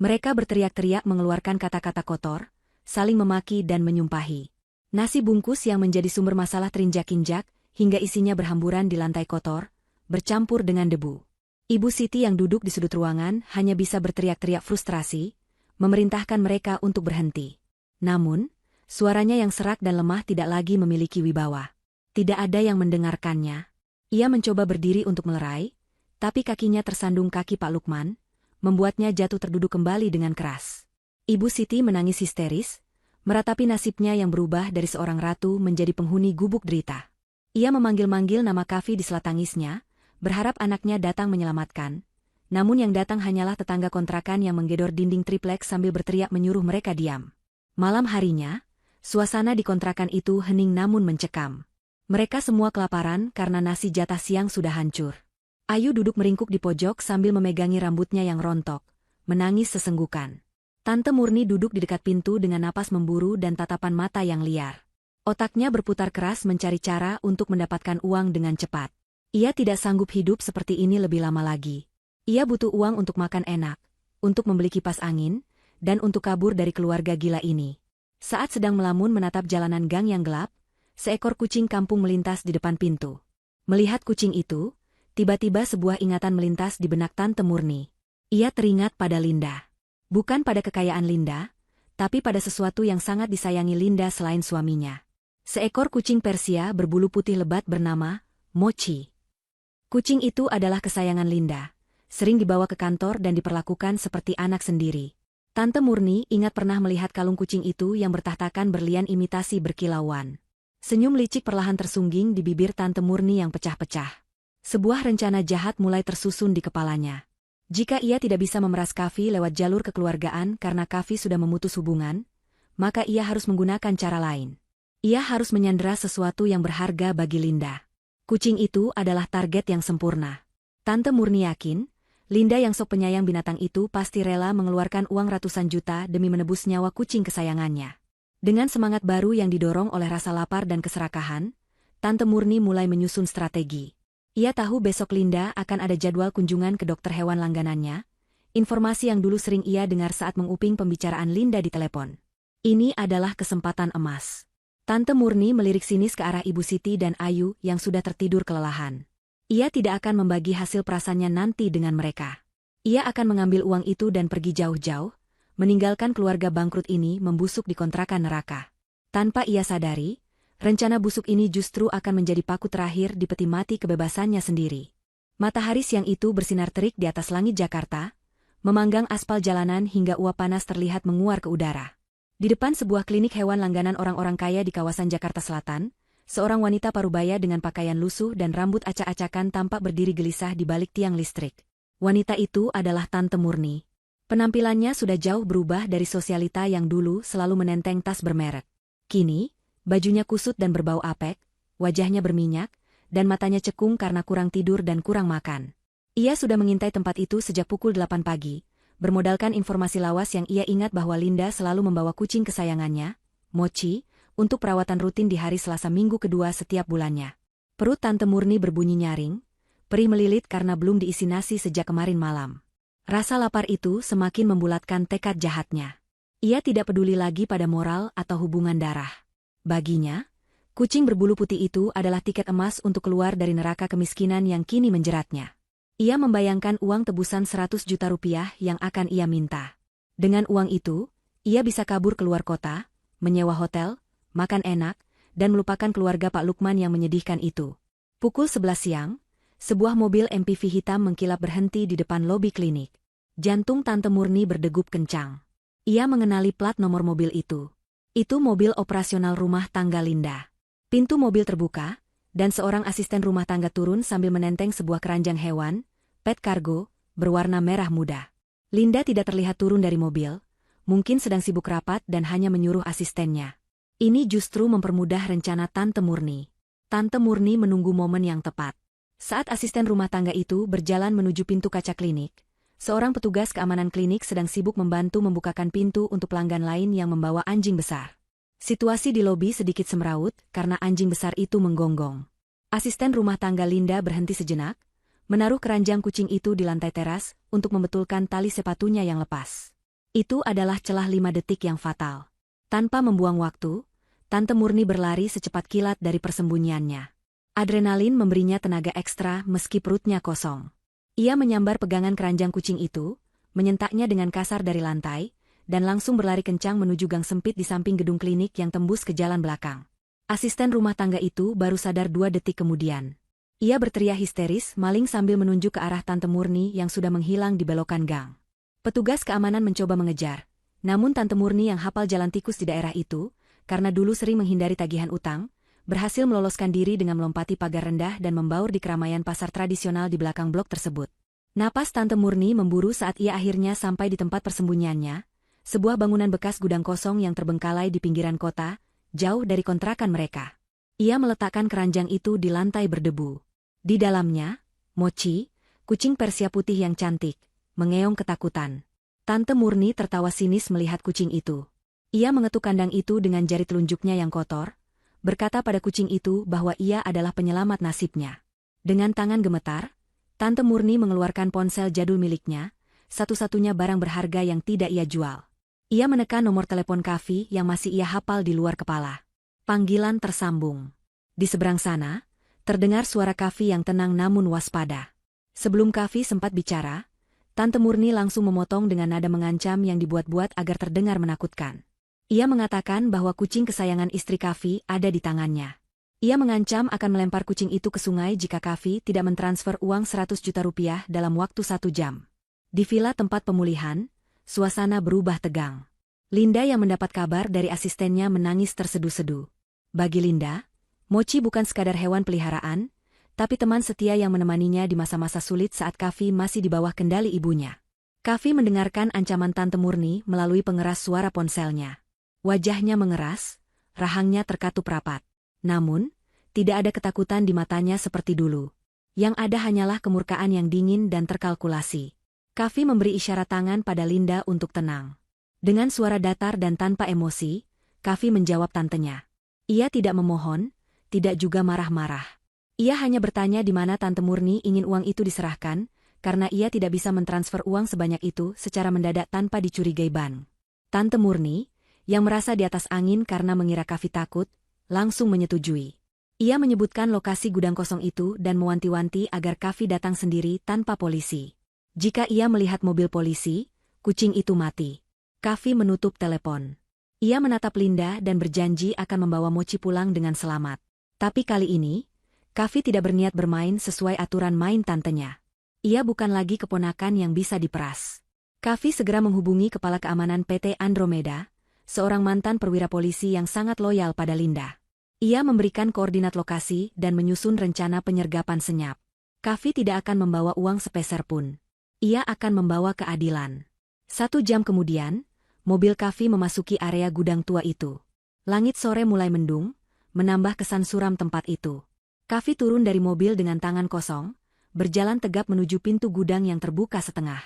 Mereka berteriak-teriak mengeluarkan kata-kata kotor, saling memaki dan menyumpahi. Nasi bungkus yang menjadi sumber masalah terinjak-injak, hingga isinya berhamburan di lantai kotor, bercampur dengan debu. Ibu Siti yang duduk di sudut ruangan hanya bisa berteriak-teriak frustrasi, memerintahkan mereka untuk berhenti. Namun, suaranya yang serak dan lemah tidak lagi memiliki wibawa. Tidak ada yang mendengarkannya. Ia mencoba berdiri untuk melerai, tapi kakinya tersandung kaki Pak Lukman, membuatnya jatuh terduduk kembali dengan keras. Ibu Siti menangis histeris, meratapi nasibnya yang berubah dari seorang ratu menjadi penghuni gubuk derita. Ia memanggil-manggil nama Kavi di sela tangisnya, berharap anaknya datang menyelamatkan. Namun yang datang hanyalah tetangga kontrakan yang menggedor dinding tripleks sambil berteriak menyuruh mereka diam. Malam harinya, suasana di kontrakan itu hening namun mencekam. Mereka semua kelaparan karena nasi jatah siang sudah hancur. Ayu duduk meringkuk di pojok sambil memegangi rambutnya yang rontok, menangis sesenggukan. Tante Murni duduk di dekat pintu dengan napas memburu dan tatapan mata yang liar. Otaknya berputar keras mencari cara untuk mendapatkan uang dengan cepat. Ia tidak sanggup hidup seperti ini lebih lama lagi. Ia butuh uang untuk makan enak, untuk membeli kipas angin, dan untuk kabur dari keluarga gila ini. Saat sedang melamun menatap jalanan gang yang gelap, seekor kucing kampung melintas di depan pintu. Melihat kucing itu, tiba-tiba sebuah ingatan melintas di benak Tante Murni. Ia teringat pada Linda. Bukan pada kekayaan Linda, tapi pada sesuatu yang sangat disayangi Linda selain suaminya. Seekor kucing Persia berbulu putih lebat bernama Mochi. Kucing itu adalah kesayangan Linda, sering dibawa ke kantor dan diperlakukan seperti anak sendiri. Tante Murni ingat pernah melihat kalung kucing itu yang bertahtakan berlian imitasi berkilauan. Senyum licik perlahan tersungging di bibir Tante Murni yang pecah-pecah. Sebuah rencana jahat mulai tersusun di kepalanya. Jika ia tidak bisa memeras Kavi lewat jalur kekeluargaan karena Kavi sudah memutus hubungan, maka ia harus menggunakan cara lain. Ia harus menyandera sesuatu yang berharga bagi Linda. Kucing itu adalah target yang sempurna. Tante Murni yakin, Linda yang sok penyayang binatang itu pasti rela mengeluarkan uang ratusan juta demi menebus nyawa kucing kesayangannya. Dengan semangat baru yang didorong oleh rasa lapar dan keserakahan, Tante Murni mulai menyusun strategi. Ia tahu besok Linda akan ada jadwal kunjungan ke dokter hewan langganannya, informasi yang dulu sering ia dengar saat menguping pembicaraan Linda di telepon. Ini adalah kesempatan emas. Tante Murni melirik sinis ke arah Ibu Siti dan Ayu yang sudah tertidur kelelahan. Ia tidak akan membagi hasil perasannya nanti dengan mereka. Ia akan mengambil uang itu dan pergi jauh-jauh, meninggalkan keluarga bangkrut ini membusuk di kontrakan neraka. Tanpa ia sadari, rencana busuk ini justru akan menjadi paku terakhir di peti mati kebebasannya sendiri. Matahari siang itu bersinar terik di atas langit Jakarta, memanggang aspal jalanan hingga uap panas terlihat menguar ke udara. Di depan sebuah klinik hewan langganan orang-orang kaya di kawasan Jakarta Selatan, seorang wanita parubaya dengan pakaian lusuh dan rambut acak-acakan tampak berdiri gelisah di balik tiang listrik. Wanita itu adalah Tante Murni. Penampilannya sudah jauh berubah dari sosialita yang dulu selalu menenteng tas bermerek. Kini, bajunya kusut dan berbau apek, wajahnya berminyak, dan matanya cekung karena kurang tidur dan kurang makan. Ia sudah mengintai tempat itu sejak pukul 8 pagi. Bermodalkan informasi lawas yang ia ingat bahwa Linda selalu membawa kucing kesayangannya, Mochi, untuk perawatan rutin di hari Selasa minggu kedua setiap bulannya. Perut Tante Murni berbunyi nyaring, perih melilit karena belum diisi nasi sejak kemarin malam. Rasa lapar itu semakin membulatkan tekad jahatnya. Ia tidak peduli lagi pada moral atau hubungan darah. Baginya, kucing berbulu putih itu adalah tiket emas untuk keluar dari neraka kemiskinan yang kini menjeratnya. Ia membayangkan uang tebusan 100 juta rupiah yang akan ia minta. Dengan uang itu, ia bisa kabur keluar kota, menyewa hotel, makan enak, dan melupakan keluarga Pak Lukman yang menyedihkan itu. Pukul 11 siang, sebuah mobil MPV hitam mengkilap berhenti di depan lobi klinik. Jantung Tante Murni berdegup kencang. Ia mengenali plat nomor mobil itu. Itu mobil operasional rumah tangga Linda. Pintu mobil terbuka, dan seorang asisten rumah tangga turun sambil menenteng sebuah keranjang hewan, pet kargo, berwarna merah muda. Linda tidak terlihat turun dari mobil, mungkin sedang sibuk rapat dan hanya menyuruh asistennya. Ini justru mempermudah rencana Tante Murni. Tante Murni menunggu momen yang tepat. Saat asisten rumah tangga itu berjalan menuju pintu kaca klinik, seorang petugas keamanan klinik sedang sibuk membantu membukakan pintu untuk pelanggan lain yang membawa anjing besar. Situasi di lobi sedikit semrawut karena anjing besar itu menggonggong. Asisten rumah tangga Linda berhenti sejenak, menaruh keranjang kucing itu di lantai teras untuk membetulkan tali sepatunya yang lepas. Itu adalah celah 5 detik yang fatal. Tanpa membuang waktu, Tante Murni berlari secepat kilat dari persembunyiannya. Adrenalin memberinya tenaga ekstra meski perutnya kosong. Ia menyambar pegangan keranjang kucing itu, menyentaknya dengan kasar dari lantai, dan langsung berlari kencang menuju gang sempit di samping gedung klinik yang tembus ke jalan belakang. Asisten rumah tangga itu baru sadar 2 detik kemudian. Ia berteriak histeris maling sambil menunjuk ke arah Tante Murni yang sudah menghilang di belokan gang. Petugas keamanan mencoba mengejar, namun Tante Murni yang hafal jalan tikus di daerah itu, karena dulu sering menghindari tagihan utang, berhasil meloloskan diri dengan melompati pagar rendah dan membaur di keramaian pasar tradisional di belakang blok tersebut. Napas Tante Murni memburu saat ia akhirnya sampai di tempat persembunyiannya, sebuah bangunan bekas gudang kosong yang terbengkalai di pinggiran kota, jauh dari kontrakan mereka. Ia meletakkan keranjang itu di lantai berdebu. Di dalamnya, Mochi, kucing Persia putih yang cantik, mengeong ketakutan. Tante Murni tertawa sinis melihat kucing itu. Ia mengetuk kandang itu dengan jari telunjuknya yang kotor, berkata pada kucing itu bahwa ia adalah penyelamat nasibnya. Dengan tangan gemetar, Tante Murni mengeluarkan ponsel jadul miliknya, satu-satunya barang berharga yang tidak ia jual. Ia menekan nomor telepon Kavi yang masih ia hafal di luar kepala. Panggilan tersambung. Di seberang sana, terdengar suara Kavi yang tenang namun waspada. Sebelum Kavi sempat bicara, Tante Murni langsung memotong dengan nada mengancam yang dibuat-buat agar terdengar menakutkan. Ia mengatakan bahwa kucing kesayangan istri Kavi ada di tangannya. Ia mengancam akan melempar kucing itu ke sungai jika Kavi tidak mentransfer uang 100 juta rupiah dalam waktu 1 jam. Di villa tempat pemulihan, suasana berubah tegang. Linda yang mendapat kabar dari asistennya menangis terseduh-seduh. Bagi Linda, Mochi bukan sekadar hewan peliharaan, tapi teman setia yang menemaninya di masa-masa sulit saat Kavi masih di bawah kendali ibunya. Kavi mendengarkan ancaman Tante Murni melalui pengeras suara ponselnya. Wajahnya mengeras, rahangnya terkatup rapat. Namun, tidak ada ketakutan di matanya seperti dulu. Yang ada hanyalah kemurkaan yang dingin dan terkalkulasi. Kavi memberi isyarat tangan pada Linda untuk tenang. Dengan suara datar dan tanpa emosi, Kavi menjawab tantenya. Ia tidak memohon, tidak juga marah-marah. Ia hanya bertanya di mana Tante Murni ingin uang itu diserahkan, karena ia tidak bisa mentransfer uang sebanyak itu secara mendadak tanpa dicurigai bank. Tante Murni, yang merasa di atas angin karena mengira Kavi takut, langsung menyetujui. Ia menyebutkan lokasi gudang kosong itu dan mewanti-wanti agar Kavi datang sendiri tanpa polisi. Jika ia melihat mobil polisi, kucing itu mati. Kavi menutup telepon. Ia menatap Linda dan berjanji akan membawa Mochi pulang dengan selamat. Tapi kali ini, Kavi tidak berniat bermain sesuai aturan main tantenya. Ia bukan lagi keponakan yang bisa diperas. Kavi segera menghubungi kepala keamanan PT Andromeda, seorang mantan perwira polisi yang sangat loyal pada Linda. Ia memberikan koordinat lokasi dan menyusun rencana penyergapan senyap. Kavi tidak akan membawa uang sepeser pun. Ia akan membawa keadilan. 1 jam kemudian, mobil Kavi memasuki area gudang tua itu. Langit sore mulai mendung, menambah kesan suram tempat itu. Kavi turun dari mobil dengan tangan kosong, berjalan tegap menuju pintu gudang yang terbuka setengah.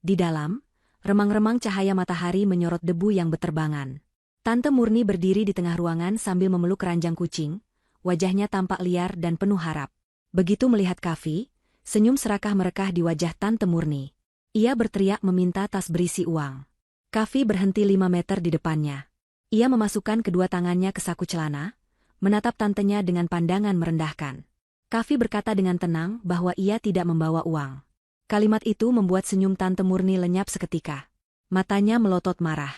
Di dalam, remang-remang cahaya matahari menyorot debu yang beterbangan. Tante Murni berdiri di tengah ruangan sambil memeluk keranjang kucing, wajahnya tampak liar dan penuh harap. Begitu melihat Kavi, senyum serakah merekah di wajah Tante Murni. Ia berteriak meminta tas berisi uang. Kavi berhenti 5 meter di depannya. Ia memasukkan kedua tangannya ke saku celana, menatap tantenya dengan pandangan merendahkan. Kavi berkata dengan tenang bahwa ia tidak membawa uang. Kalimat itu membuat senyum Tante Murni lenyap seketika. Matanya melotot marah.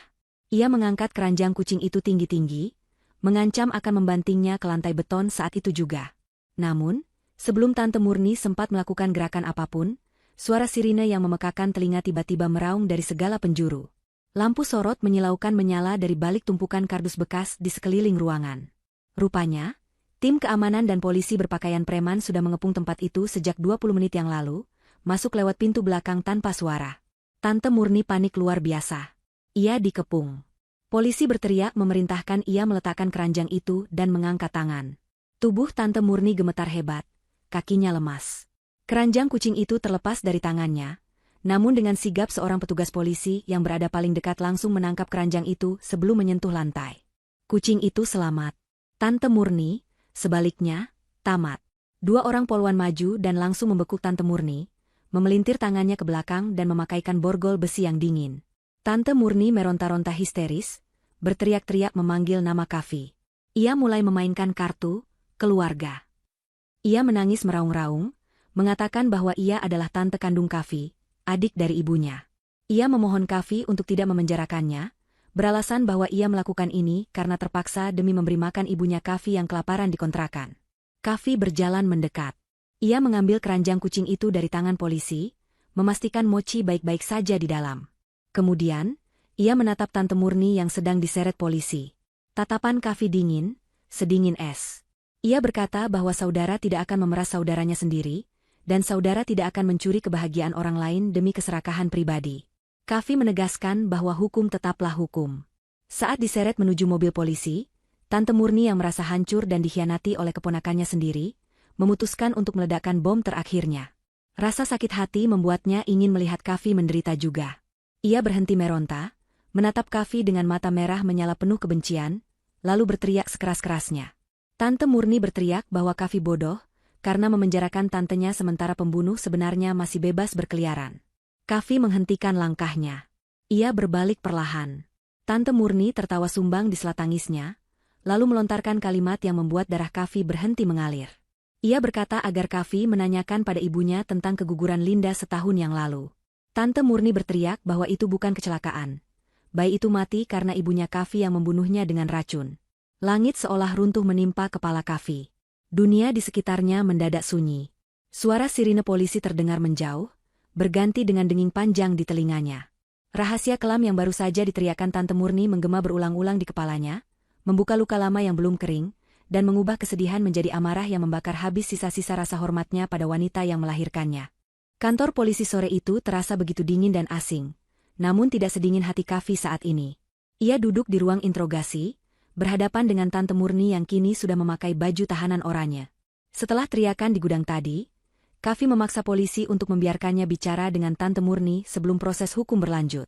Ia mengangkat keranjang kucing itu tinggi-tinggi, mengancam akan membantingnya ke lantai beton saat itu juga. Namun, sebelum Tante Murni sempat melakukan gerakan apapun, suara sirine yang memekakan telinga tiba-tiba meraung dari segala penjuru. Lampu sorot menyilaukan menyala dari balik tumpukan kardus bekas di sekeliling ruangan. Rupanya, tim keamanan dan polisi berpakaian preman sudah mengepung tempat itu sejak 20 menit yang lalu, masuk lewat pintu belakang tanpa suara. Tante Murni panik luar biasa. Ia dikepung. Polisi berteriak memerintahkan ia meletakkan keranjang itu dan mengangkat tangan. Tubuh Tante Murni gemetar hebat, kakinya lemas. Keranjang kucing itu terlepas dari tangannya, namun dengan sigap seorang petugas polisi yang berada paling dekat langsung menangkap keranjang itu sebelum menyentuh lantai. Kucing itu selamat. Tante Murni, sebaliknya, tamat. Dua orang poluan maju dan langsung membekuk Tante Murni, memelintir tangannya ke belakang dan memakaikan borgol besi yang dingin. Tante Murni meronta-ronta histeris, berteriak-teriak memanggil nama Kavi. Ia mulai memainkan kartu keluarga. Ia menangis meraung-raung, mengatakan bahwa ia adalah tante kandung Kavi, adik dari ibunya. Ia memohon Kavi untuk tidak memenjarakannya, beralasan bahwa ia melakukan ini karena terpaksa demi memberi makan ibunya Kavi yang kelaparan di kontrakan. Kavi berjalan mendekat. Ia mengambil keranjang kucing itu dari tangan polisi, memastikan Mochi baik-baik saja di dalam. Kemudian, ia menatap Tante Murni yang sedang diseret polisi. Tatapan Kavi dingin, sedingin es. Ia berkata bahwa saudara tidak akan memeras saudaranya sendiri, dan saudara tidak akan mencuri kebahagiaan orang lain demi keserakahan pribadi. Kavi menegaskan bahwa hukum tetaplah hukum. Saat diseret menuju mobil polisi, Tante Murni yang merasa hancur dan dikhianati oleh keponakannya sendiri, memutuskan untuk meledakkan bom terakhirnya. Rasa sakit hati membuatnya ingin melihat Kavi menderita juga. Ia berhenti meronta, menatap Kavi dengan mata merah menyala penuh kebencian, lalu berteriak sekeras-kerasnya. Tante Murni berteriak bahwa Kavi bodoh, karena memenjarakan tantenya sementara pembunuh sebenarnya masih bebas berkeliaran. Kavi menghentikan langkahnya. Ia berbalik perlahan. Tante Murni tertawa sumbang di sela tangisnya, lalu melontarkan kalimat yang membuat darah Kavi berhenti mengalir. Ia berkata agar Kavi menanyakan pada ibunya tentang keguguran Linda setahun yang lalu. Tante Murni berteriak bahwa itu bukan kecelakaan. Bayi itu mati karena ibunya Kavi yang membunuhnya dengan racun. Langit seolah runtuh menimpa kepala Kavi. Dunia di sekitarnya mendadak sunyi. Suara sirine polisi terdengar menjauh, berganti dengan denging panjang di telinganya. Rahasia kelam yang baru saja diteriakkan Tante Murni menggema berulang-ulang di kepalanya, membuka luka lama yang belum kering, dan mengubah kesedihan menjadi amarah yang membakar habis sisa-sisa rasa hormatnya pada wanita yang melahirkannya. Kantor polisi sore itu terasa begitu dingin dan asing, namun tidak sedingin hati Kavi saat ini. Ia duduk di ruang interogasi, berhadapan dengan Tante Murni yang kini sudah memakai baju tahanan oranye. Setelah teriakan di gudang tadi, Kavi memaksa polisi untuk membiarkannya bicara dengan Tante Murni sebelum proses hukum berlanjut.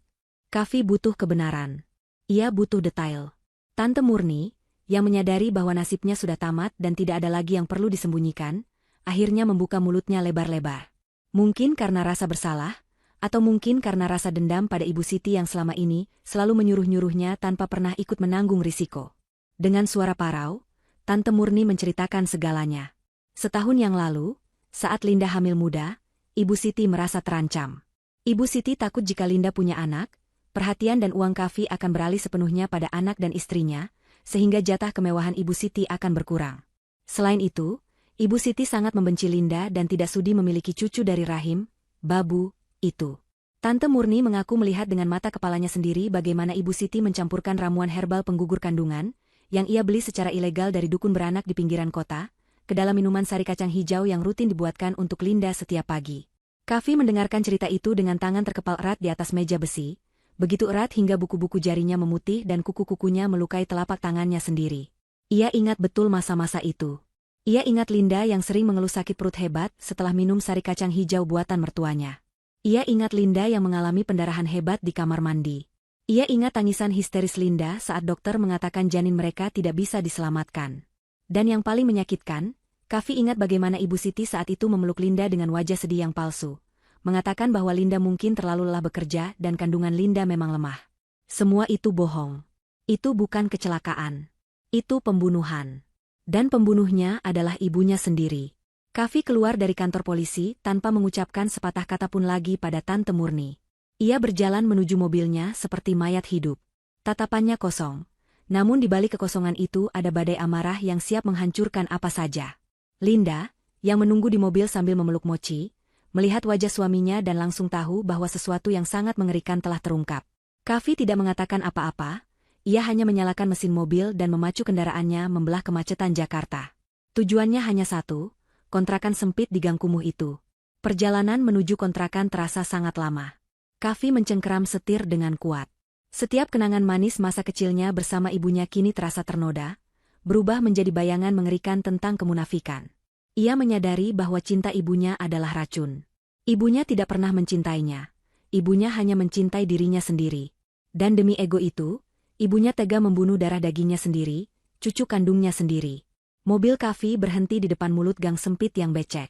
Kavi butuh kebenaran. Ia butuh detail. Tante Murni, yang menyadari bahwa nasibnya sudah tamat dan tidak ada lagi yang perlu disembunyikan, akhirnya membuka mulutnya lebar-lebar. Mungkin karena rasa bersalah, atau mungkin karena rasa dendam pada Ibu Siti yang selama ini selalu menyuruh-nyuruhnya tanpa pernah ikut menanggung risiko. Dengan suara parau, Tante Murni menceritakan segalanya. Setahun yang lalu, saat Linda hamil muda, Ibu Siti merasa terancam. Ibu Siti takut jika Linda punya anak, perhatian dan uang Kavi akan beralih sepenuhnya pada anak dan istrinya, sehingga jatah kemewahan Ibu Siti akan berkurang. Selain itu, Ibu Siti sangat membenci Linda dan tidak sudi memiliki cucu dari rahim, babu, itu. Tante Murni mengaku melihat dengan mata kepalanya sendiri bagaimana Ibu Siti mencampurkan ramuan herbal penggugur kandungan, yang ia beli secara ilegal dari dukun beranak di pinggiran kota, ke dalam minuman sari kacang hijau yang rutin dibuatkan untuk Linda setiap pagi. Kavi mendengarkan cerita itu dengan tangan terkepal erat di atas meja besi, begitu erat hingga buku-buku jarinya memutih dan kuku-kukunya melukai telapak tangannya sendiri. Ia ingat betul masa-masa itu. Ia ingat Linda yang sering mengeluh sakit perut hebat setelah minum sari kacang hijau buatan mertuanya. Ia ingat Linda yang mengalami pendarahan hebat di kamar mandi. Ia ingat tangisan histeris Linda saat dokter mengatakan janin mereka tidak bisa diselamatkan. Dan yang paling menyakitkan, Kavi ingat bagaimana Ibu Siti saat itu memeluk Linda dengan wajah sedih yang palsu, mengatakan bahwa Linda mungkin terlalu lelah bekerja dan kandungan Linda memang lemah. Semua itu bohong. Itu bukan kecelakaan. Itu pembunuhan. Dan pembunuhnya adalah ibunya sendiri. Kavi keluar dari kantor polisi tanpa mengucapkan sepatah kata pun lagi pada Tante Murni. Ia berjalan menuju mobilnya seperti mayat hidup. Tatapannya kosong. Namun di balik kekosongan itu ada badai amarah yang siap menghancurkan apa saja. Linda, yang menunggu di mobil sambil memeluk Mochi, melihat wajah suaminya dan langsung tahu bahwa sesuatu yang sangat mengerikan telah terungkap. Kavi tidak mengatakan apa-apa, ia hanya menyalakan mesin mobil dan memacu kendaraannya membelah kemacetan Jakarta. Tujuannya hanya satu, kontrakan sempit di gang kumuh itu. Perjalanan menuju kontrakan terasa sangat lama. Kavi mencengkeram setir dengan kuat. Setiap kenangan manis masa kecilnya bersama ibunya kini terasa ternoda, berubah menjadi bayangan mengerikan tentang kemunafikan. Ia menyadari bahwa cinta ibunya adalah racun. Ibunya tidak pernah mencintainya. Ibunya hanya mencintai dirinya sendiri. Dan demi ego itu, ibunya tega membunuh darah dagingnya sendiri, cucu kandungnya sendiri. Mobil Kavi berhenti di depan mulut gang sempit yang becek.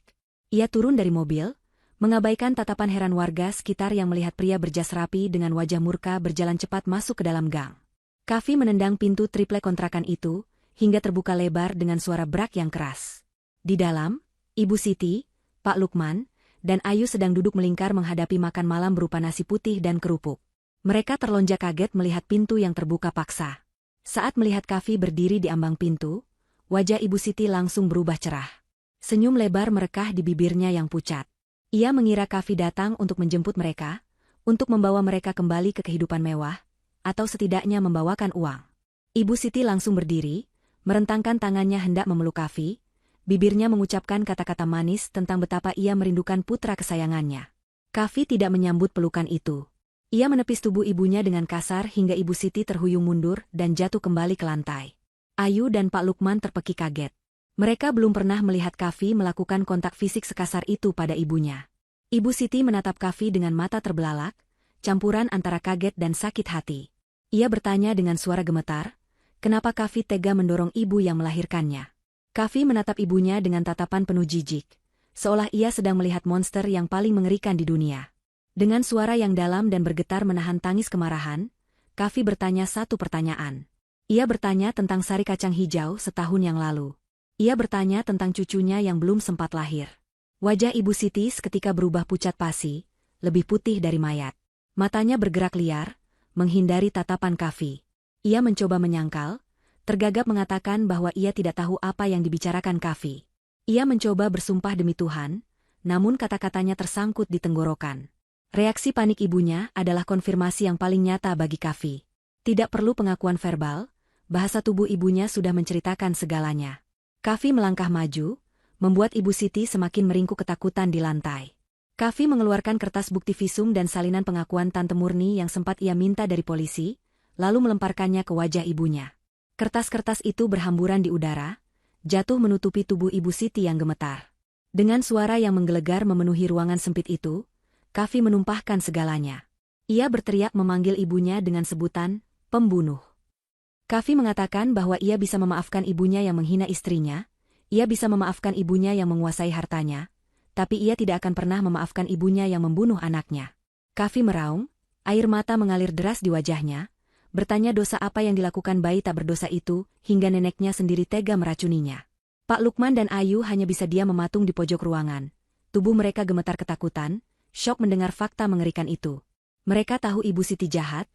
Ia turun dari mobil, mengabaikan tatapan heran warga sekitar yang melihat pria berjas rapi dengan wajah murka berjalan cepat masuk ke dalam gang. Kavi menendang pintu triplek kontrakan itu, hingga terbuka lebar dengan suara brak yang keras. Di dalam, Ibu Siti, Pak Lukman, dan Ayu sedang duduk melingkar menghadapi makan malam berupa nasi putih dan kerupuk. Mereka terlonjak kaget melihat pintu yang terbuka paksa. Saat melihat Kavi berdiri di ambang pintu, wajah Ibu Siti langsung berubah cerah. Senyum lebar merekah di bibirnya yang pucat. Ia mengira Kavi datang untuk menjemput mereka, untuk membawa mereka kembali ke kehidupan mewah, atau setidaknya membawakan uang. Ibu Siti langsung berdiri, merentangkan tangannya hendak memeluk Kavi, bibirnya mengucapkan kata-kata manis tentang betapa ia merindukan putra kesayangannya. Kavi tidak menyambut pelukan itu. Ia menepis tubuh ibunya dengan kasar hingga Ibu Siti terhuyung mundur dan jatuh kembali ke lantai. Ayu dan Pak Lukman terpekik kaget. Mereka belum pernah melihat Kavi melakukan kontak fisik sekasar itu pada ibunya. Ibu Siti menatap Kavi dengan mata terbelalak, campuran antara kaget dan sakit hati. Ia bertanya dengan suara gemetar, kenapa Kavi tega mendorong ibu yang melahirkannya. Kavi menatap ibunya dengan tatapan penuh jijik, seolah ia sedang melihat monster yang paling mengerikan di dunia. Dengan suara yang dalam dan bergetar menahan tangis kemarahan, Kavi bertanya satu pertanyaan. Ia bertanya tentang sari kacang hijau setahun yang lalu. Ia bertanya tentang cucunya yang belum sempat lahir. Wajah Ibu Siti seketika berubah pucat pasi, lebih putih dari mayat. Matanya bergerak liar, menghindari tatapan Kavi. Ia mencoba menyangkal, tergagap mengatakan bahwa ia tidak tahu apa yang dibicarakan Kavi. Ia mencoba bersumpah demi Tuhan, namun kata-katanya tersangkut di tenggorokan. Reaksi panik ibunya adalah konfirmasi yang paling nyata bagi Kavi. Tidak perlu pengakuan verbal, bahasa tubuh ibunya sudah menceritakan segalanya. Kavi melangkah maju, membuat Ibu Siti semakin meringkuk ketakutan di lantai. Kavi mengeluarkan kertas bukti visum dan salinan pengakuan Tante Murni yang sempat ia minta dari polisi, lalu melemparkannya ke wajah ibunya. Kertas-kertas itu berhamburan di udara, jatuh menutupi tubuh Ibu Siti yang gemetar. Dengan suara yang menggelegar memenuhi ruangan sempit itu, Kavi menumpahkan segalanya. Ia berteriak memanggil ibunya dengan sebutan, pembunuh. Kavi mengatakan bahwa ia bisa memaafkan ibunya yang menghina istrinya, ia bisa memaafkan ibunya yang menguasai hartanya, tapi ia tidak akan pernah memaafkan ibunya yang membunuh anaknya. Kavi meraung, air mata mengalir deras di wajahnya, bertanya dosa apa yang dilakukan bayi tak berdosa itu, hingga neneknya sendiri tega meracuninya. Pak Lukman dan Ayu hanya bisa diam mematung di pojok ruangan. Tubuh mereka gemetar ketakutan, syok mendengar fakta mengerikan itu. Mereka tahu Ibu Siti jahat,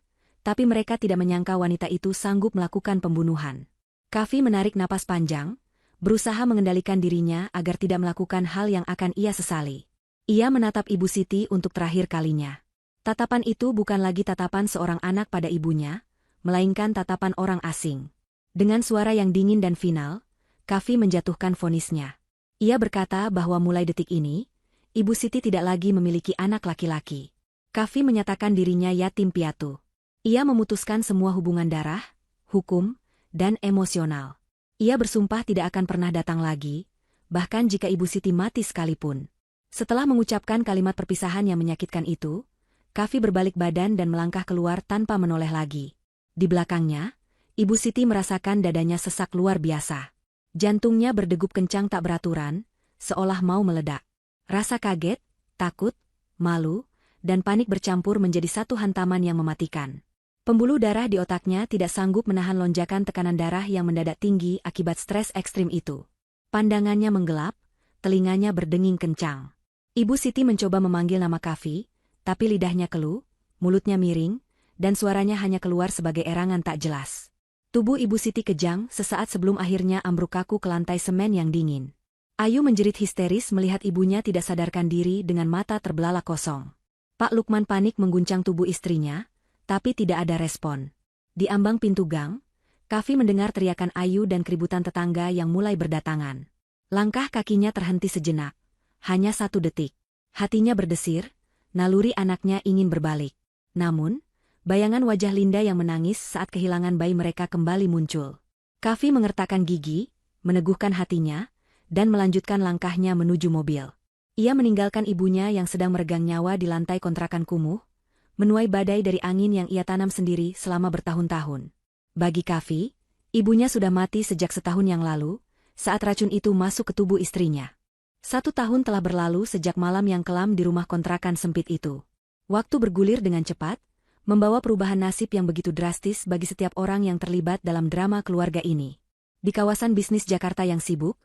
tapi mereka tidak menyangka wanita itu sanggup melakukan pembunuhan. Kavi menarik napas panjang, berusaha mengendalikan dirinya agar tidak melakukan hal yang akan ia sesali. Ia menatap Ibu Siti untuk terakhir kalinya. Tatapan itu bukan lagi tatapan seorang anak pada ibunya, melainkan tatapan orang asing. Dengan suara yang dingin dan final, Kavi menjatuhkan vonisnya. Ia berkata bahwa mulai detik ini, Ibu Siti tidak lagi memiliki anak laki-laki. Kavi menyatakan dirinya yatim piatu. Ia memutuskan semua hubungan darah, hukum, dan emosional. Ia bersumpah tidak akan pernah datang lagi, bahkan jika Ibu Siti mati sekalipun. Setelah mengucapkan kalimat perpisahan yang menyakitkan itu, Kavi berbalik badan dan melangkah keluar tanpa menoleh lagi. Di belakangnya, Ibu Siti merasakan dadanya sesak luar biasa. Jantungnya berdegup kencang tak beraturan, seolah mau meledak. Rasa kaget, takut, malu, dan panik bercampur menjadi satu hantaman yang mematikan. Pembuluh darah di otaknya tidak sanggup menahan lonjakan tekanan darah yang mendadak tinggi akibat stres ekstrim itu. Pandangannya menggelap, telinganya berdenging kencang. Ibu Siti mencoba memanggil nama Kavi, tapi lidahnya keluh, mulutnya miring, dan suaranya hanya keluar sebagai erangan tak jelas. Tubuh Ibu Siti kejang sesaat sebelum akhirnya ambruk kaku ke lantai semen yang dingin. Ayu menjerit histeris melihat ibunya tidak sadarkan diri dengan mata terbelalak kosong. Pak Lukman panik mengguncang tubuh istrinya, tapi tidak ada respon. Di ambang pintu gang, Kavi mendengar teriakan Ayu dan keributan tetangga yang mulai berdatangan. Langkah kakinya terhenti sejenak. Hanya 1 detik. Hatinya berdesir, naluri anaknya ingin berbalik. Namun, Bayangan wajah Linda yang menangis saat kehilangan bayi mereka kembali muncul. Kavi mengertakkan gigi, meneguhkan hatinya, dan melanjutkan langkahnya menuju mobil. Ia meninggalkan ibunya yang sedang meregang nyawa di lantai kontrakan kumuh, menuai badai dari angin yang ia tanam sendiri selama bertahun-tahun. Bagi Kavi, ibunya sudah mati sejak setahun yang lalu, saat racun itu masuk ke tubuh istrinya. 1 tahun telah berlalu sejak malam yang kelam di rumah kontrakan sempit itu. Waktu bergulir dengan cepat, membawa perubahan nasib yang begitu drastis bagi setiap orang yang terlibat dalam drama keluarga ini. Di kawasan bisnis Jakarta yang sibuk,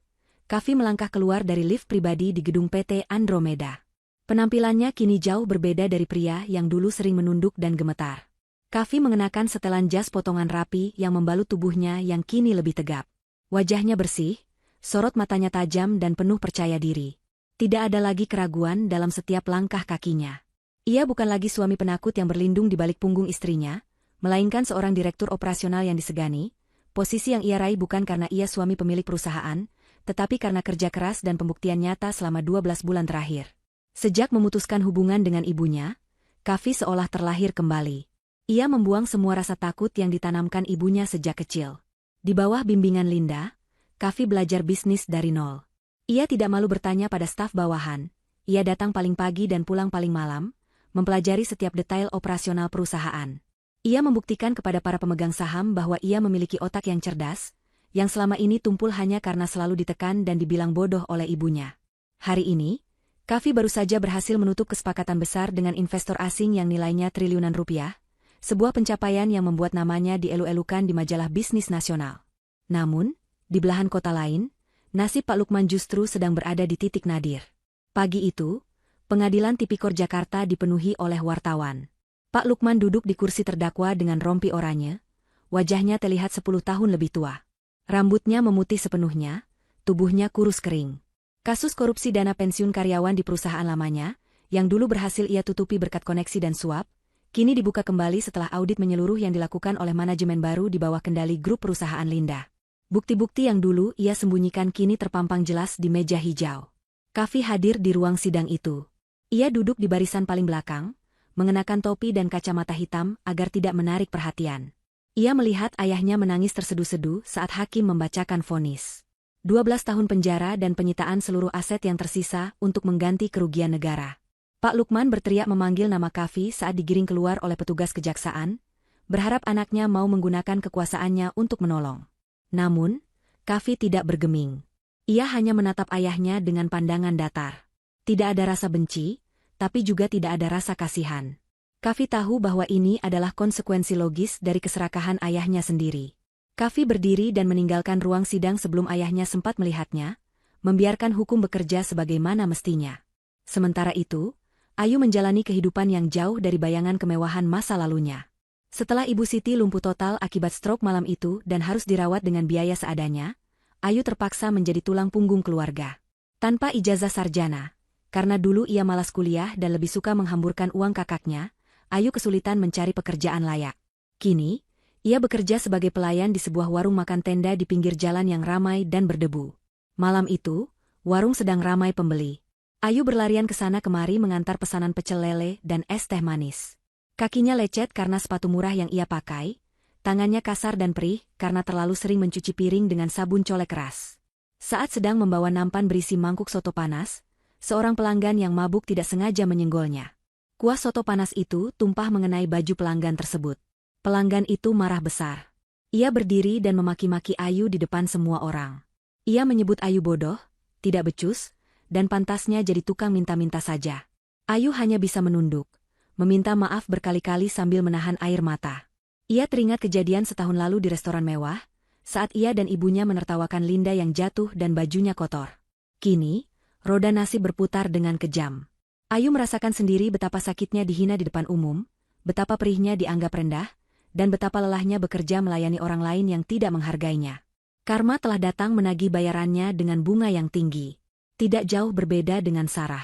Kavi melangkah keluar dari lift pribadi di gedung PT Andromeda. Penampilannya kini jauh berbeda dari pria yang dulu sering menunduk dan gemetar. Kavi mengenakan setelan jas potongan rapi yang membalut tubuhnya yang kini lebih tegap. Wajahnya bersih, sorot matanya tajam dan penuh percaya diri. Tidak ada lagi keraguan dalam setiap langkah kakinya. Ia bukan lagi suami penakut yang berlindung di balik punggung istrinya, melainkan seorang direktur operasional yang disegani. Posisi yang ia raih bukan karena ia suami pemilik perusahaan, tetapi karena kerja keras dan pembuktian nyata selama 12 bulan terakhir. Sejak memutuskan hubungan dengan ibunya, Kavi seolah terlahir kembali. Ia membuang semua rasa takut yang ditanamkan ibunya sejak kecil. Di bawah bimbingan Linda, Kavi belajar bisnis dari nol. Ia tidak malu bertanya pada staf bawahan. Ia datang paling pagi dan pulang paling malam, mempelajari setiap detail operasional perusahaan. Ia membuktikan kepada para pemegang saham bahwa ia memiliki otak yang cerdas, yang selama ini tumpul hanya karena selalu ditekan dan dibilang bodoh oleh ibunya. Hari ini, Kavi baru saja berhasil menutup kesepakatan besar dengan investor asing yang nilainya triliunan rupiah, sebuah pencapaian yang membuat namanya dielu-elukan di majalah bisnis nasional. Namun, di belahan kota lain, nasib Pak Lukman justru sedang berada di titik nadir. Pagi itu, Pengadilan Tipikor Jakarta dipenuhi oleh wartawan. Pak Lukman duduk di kursi terdakwa dengan rompi oranye, wajahnya terlihat 10 tahun lebih tua. Rambutnya memutih sepenuhnya, tubuhnya kurus kering. Kasus korupsi dana pensiun karyawan di perusahaan lamanya, yang dulu berhasil ia tutupi berkat koneksi dan suap, kini dibuka kembali setelah audit menyeluruh yang dilakukan oleh manajemen baru di bawah kendali grup perusahaan Linda. Bukti-bukti yang dulu ia sembunyikan kini terpampang jelas di meja hijau. Kavi hadir di ruang sidang itu. Ia duduk di barisan paling belakang, mengenakan topi dan kacamata hitam agar tidak menarik perhatian. Ia melihat ayahnya menangis terseduh-seduh saat hakim membacakan vonis. 12 tahun penjara dan penyitaan seluruh aset yang tersisa untuk mengganti kerugian negara. Pak Lukman berteriak memanggil nama Kavi saat digiring keluar oleh petugas kejaksaan, berharap anaknya mau menggunakan kekuasaannya untuk menolong. Namun, Kavi tidak bergeming. Ia hanya menatap ayahnya dengan pandangan datar. Tidak ada rasa benci, tapi juga tidak ada rasa kasihan. Kavi tahu bahwa ini adalah konsekuensi logis dari keserakahan ayahnya sendiri. Kavi berdiri dan meninggalkan ruang sidang sebelum ayahnya sempat melihatnya, membiarkan hukum bekerja sebagaimana mestinya. Sementara itu, Ayu menjalani kehidupan yang jauh dari bayangan kemewahan masa lalunya. Setelah Ibu Siti lumpuh total akibat stroke malam itu dan harus dirawat dengan biaya seadanya, Ayu terpaksa menjadi tulang punggung keluarga. Tanpa ijazah sarjana, karena dulu ia malas kuliah dan lebih suka menghamburkan uang kakaknya, Ayu kesulitan mencari pekerjaan layak. Kini, ia bekerja sebagai pelayan di sebuah warung makan tenda di pinggir jalan yang ramai dan berdebu. Malam itu, warung sedang ramai pembeli. Ayu berlarian ke sana kemari mengantar pesanan pecel lele dan es teh manis. Kakinya lecet karena sepatu murah yang ia pakai, tangannya kasar dan perih karena terlalu sering mencuci piring dengan sabun colek keras. Saat sedang membawa nampan berisi mangkuk soto panas, seorang pelanggan yang mabuk tidak sengaja menyenggolnya. Kuah soto panas itu tumpah mengenai baju pelanggan tersebut. Pelanggan itu marah besar. Ia berdiri dan memaki-maki Ayu di depan semua orang. Ia menyebut Ayu bodoh, tidak becus, dan pantasnya jadi tukang minta-minta saja. Ayu hanya bisa menunduk, meminta maaf berkali-kali sambil menahan air mata. Ia teringat kejadian setahun lalu di restoran mewah, saat ia dan ibunya menertawakan Linda yang jatuh dan bajunya kotor. Kini, roda nasib berputar dengan kejam. Ayu merasakan sendiri betapa sakitnya dihina di depan umum, betapa perihnya dianggap rendah, dan betapa lelahnya bekerja melayani orang lain yang tidak menghargainya. Karma telah datang menagih bayarannya dengan bunga yang tinggi. Tidak jauh berbeda dengan Sarah.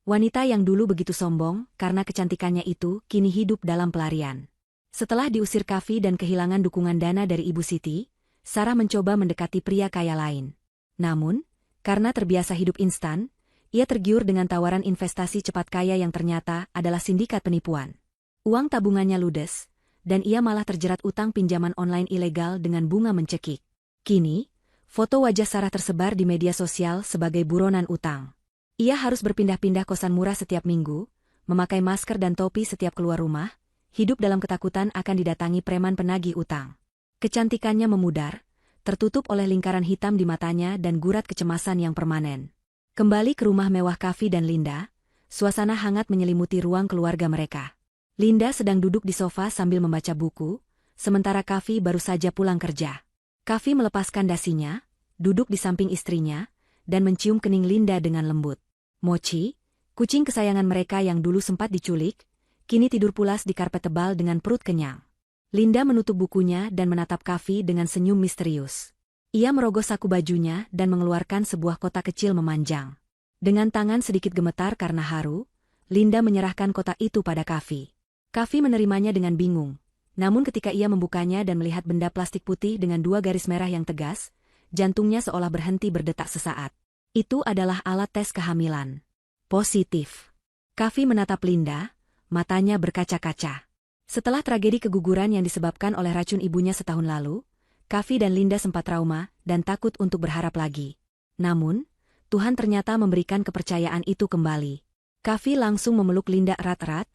Wanita yang dulu begitu sombong karena kecantikannya itu kini hidup dalam pelarian. Setelah diusir Kavi dan kehilangan dukungan dana dari Ibu Siti, Sarah mencoba mendekati pria kaya lain. Namun, karena terbiasa hidup instan, ia tergiur dengan tawaran investasi cepat kaya yang ternyata adalah sindikat penipuan. Uang tabungannya ludes, dan ia malah terjerat utang pinjaman online ilegal dengan bunga mencekik. Kini, foto wajah Sarah tersebar di media sosial sebagai buronan utang. Ia harus berpindah-pindah kosan murah setiap minggu, memakai masker dan topi setiap keluar rumah, hidup dalam ketakutan akan didatangi preman penagih utang. Kecantikannya memudar, tertutup oleh lingkaran hitam di matanya dan gurat kecemasan yang permanen. Kembali ke rumah mewah Kavi dan Linda, suasana hangat menyelimuti ruang keluarga mereka. Linda sedang duduk di sofa sambil membaca buku, sementara Kavi baru saja pulang kerja. Kavi melepaskan dasinya, duduk di samping istrinya, dan mencium kening Linda dengan lembut. Mochi, kucing kesayangan mereka yang dulu sempat diculik, kini tidur pulas di karpet tebal dengan perut kenyang. Linda menutup bukunya dan menatap Kavi dengan senyum misterius. Ia merogoh saku bajunya dan mengeluarkan sebuah kotak kecil memanjang. Dengan tangan sedikit gemetar karena haru, Linda menyerahkan kotak itu pada Kavi. Kavi menerimanya dengan bingung, namun ketika ia membukanya dan melihat benda plastik putih dengan 2 garis merah yang tegas, jantungnya seolah berhenti berdetak sesaat. Itu adalah alat tes kehamilan. Positif. Kavi menatap Linda, matanya berkaca-kaca. Setelah tragedi keguguran yang disebabkan oleh racun ibunya setahun lalu, Kavi dan Linda sempat trauma dan takut untuk berharap lagi. Namun, Tuhan ternyata memberikan kepercayaan itu kembali. Kavi langsung memeluk Linda erat-erat,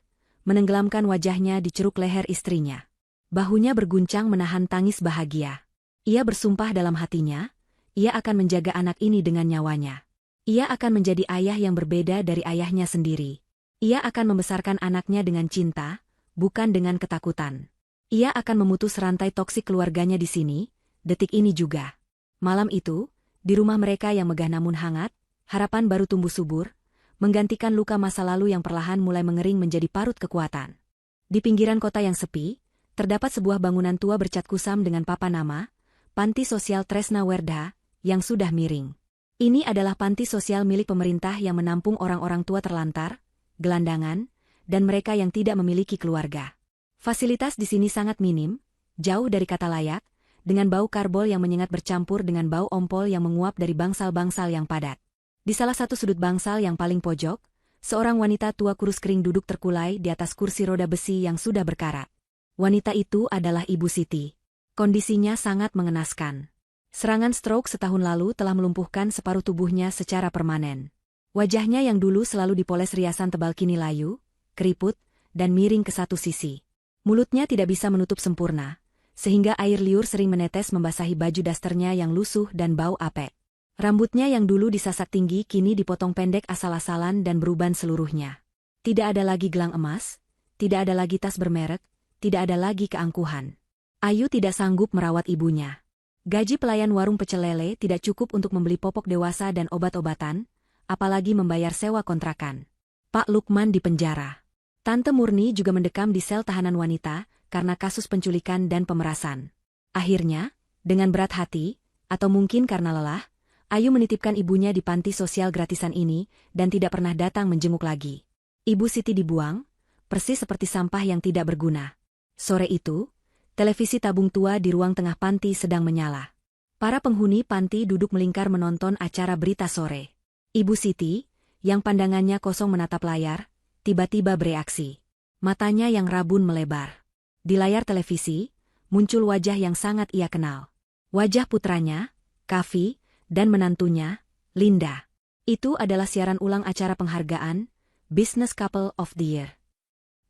menenggelamkan wajahnya di ceruk leher istrinya. Bahunya berguncang menahan tangis bahagia. Ia bersumpah dalam hatinya, ia akan menjaga anak ini dengan nyawanya. Ia akan menjadi ayah yang berbeda dari ayahnya sendiri. Ia akan membesarkan anaknya dengan cinta, bukan dengan ketakutan. Ia akan memutus rantai toksik keluarganya di sini, detik ini juga. Malam itu, di rumah mereka yang megah namun hangat, harapan baru tumbuh subur, menggantikan luka masa lalu yang perlahan mulai mengering menjadi parut kekuatan. Di pinggiran kota yang sepi, terdapat sebuah bangunan tua bercat kusam dengan papan nama, Panti Sosial Tresna Werda, yang sudah miring. Ini adalah panti sosial milik pemerintah yang menampung orang-orang tua terlantar, gelandangan, dan mereka yang tidak memiliki keluarga. Fasilitas di sini sangat minim, jauh dari kata layak, dengan bau karbol yang menyengat bercampur dengan bau ompol yang menguap dari bangsal-bangsal yang padat. Di salah satu sudut bangsal yang paling pojok, seorang wanita tua kurus kering duduk terkulai di atas kursi roda besi yang sudah berkarat. Wanita itu adalah Ibu Siti. Kondisinya sangat mengenaskan. Serangan stroke setahun lalu telah melumpuhkan separuh tubuhnya secara permanen. Wajahnya yang dulu selalu dipoles riasan tebal kini layu, keriput, dan miring ke satu sisi. Mulutnya tidak bisa menutup sempurna, sehingga air liur sering menetes membasahi baju dasternya yang lusuh dan bau apek. Rambutnya yang dulu disasak tinggi kini dipotong pendek asal-asalan dan beruban seluruhnya. Tidak ada lagi gelang emas, tidak ada lagi tas bermerek, tidak ada lagi keangkuhan. Ayu tidak sanggup merawat ibunya. Gaji pelayan warung pecel lele tidak cukup untuk membeli popok dewasa dan obat-obatan, apalagi membayar sewa kontrakan. Pak Lukman di penjara. Tante Murni juga mendekam di sel tahanan wanita karena kasus penculikan dan pemerasan. Akhirnya, dengan berat hati, atau mungkin karena lelah, Ayu menitipkan ibunya di panti sosial gratisan ini dan tidak pernah datang menjenguk lagi. Ibu Siti dibuang, persis seperti sampah yang tidak berguna. Sore itu, televisi tabung tua di ruang tengah panti sedang menyala. Para penghuni panti duduk melingkar menonton acara berita sore. Ibu Siti, yang pandangannya kosong menatap layar, tiba-tiba bereaksi. Matanya yang rabun melebar. Di layar televisi, muncul wajah yang sangat ia kenal. Wajah putranya, Kavi, dan menantunya, Linda. Itu adalah siaran ulang acara penghargaan, Business Couple of the Year.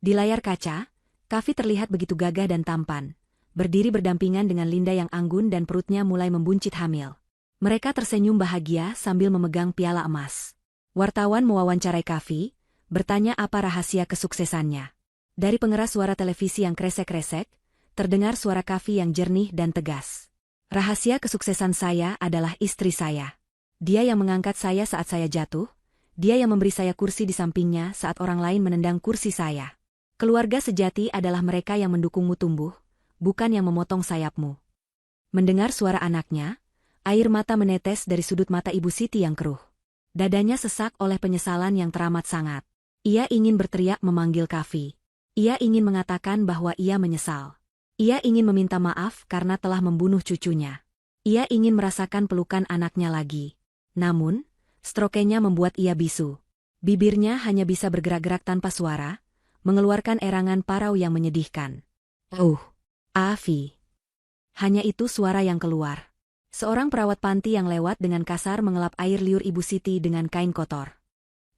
Di layar kaca, Kavi terlihat begitu gagah dan tampan, berdiri berdampingan dengan Linda yang anggun dan perutnya mulai membuncit hamil. Mereka tersenyum bahagia sambil memegang piala emas. Wartawan mewawancarai Kavi, bertanya apa rahasia kesuksesannya. Dari pengeras suara televisi yang kresek-kresek, terdengar suara Kavi yang jernih dan tegas. Rahasia kesuksesan saya adalah istri saya. Dia yang mengangkat saya saat saya jatuh, dia yang memberi saya kursi di sampingnya saat orang lain menendang kursi saya. Keluarga sejati adalah mereka yang mendukungmu tumbuh, bukan yang memotong sayapmu. Mendengar suara anaknya, air mata menetes dari sudut mata Ibu Siti yang keruh. Dadanya sesak oleh penyesalan yang teramat sangat. Ia ingin berteriak memanggil Kavi. Ia ingin mengatakan bahwa ia menyesal. Ia ingin meminta maaf karena telah membunuh cucunya. Ia ingin merasakan pelukan anaknya lagi. Namun, strokenya membuat ia bisu. Bibirnya hanya bisa bergerak-gerak tanpa suara, mengeluarkan erangan parau yang menyedihkan. Afi. Hanya itu suara yang keluar. Seorang perawat panti yang lewat dengan kasar mengelap air liur Ibu Siti dengan kain kotor.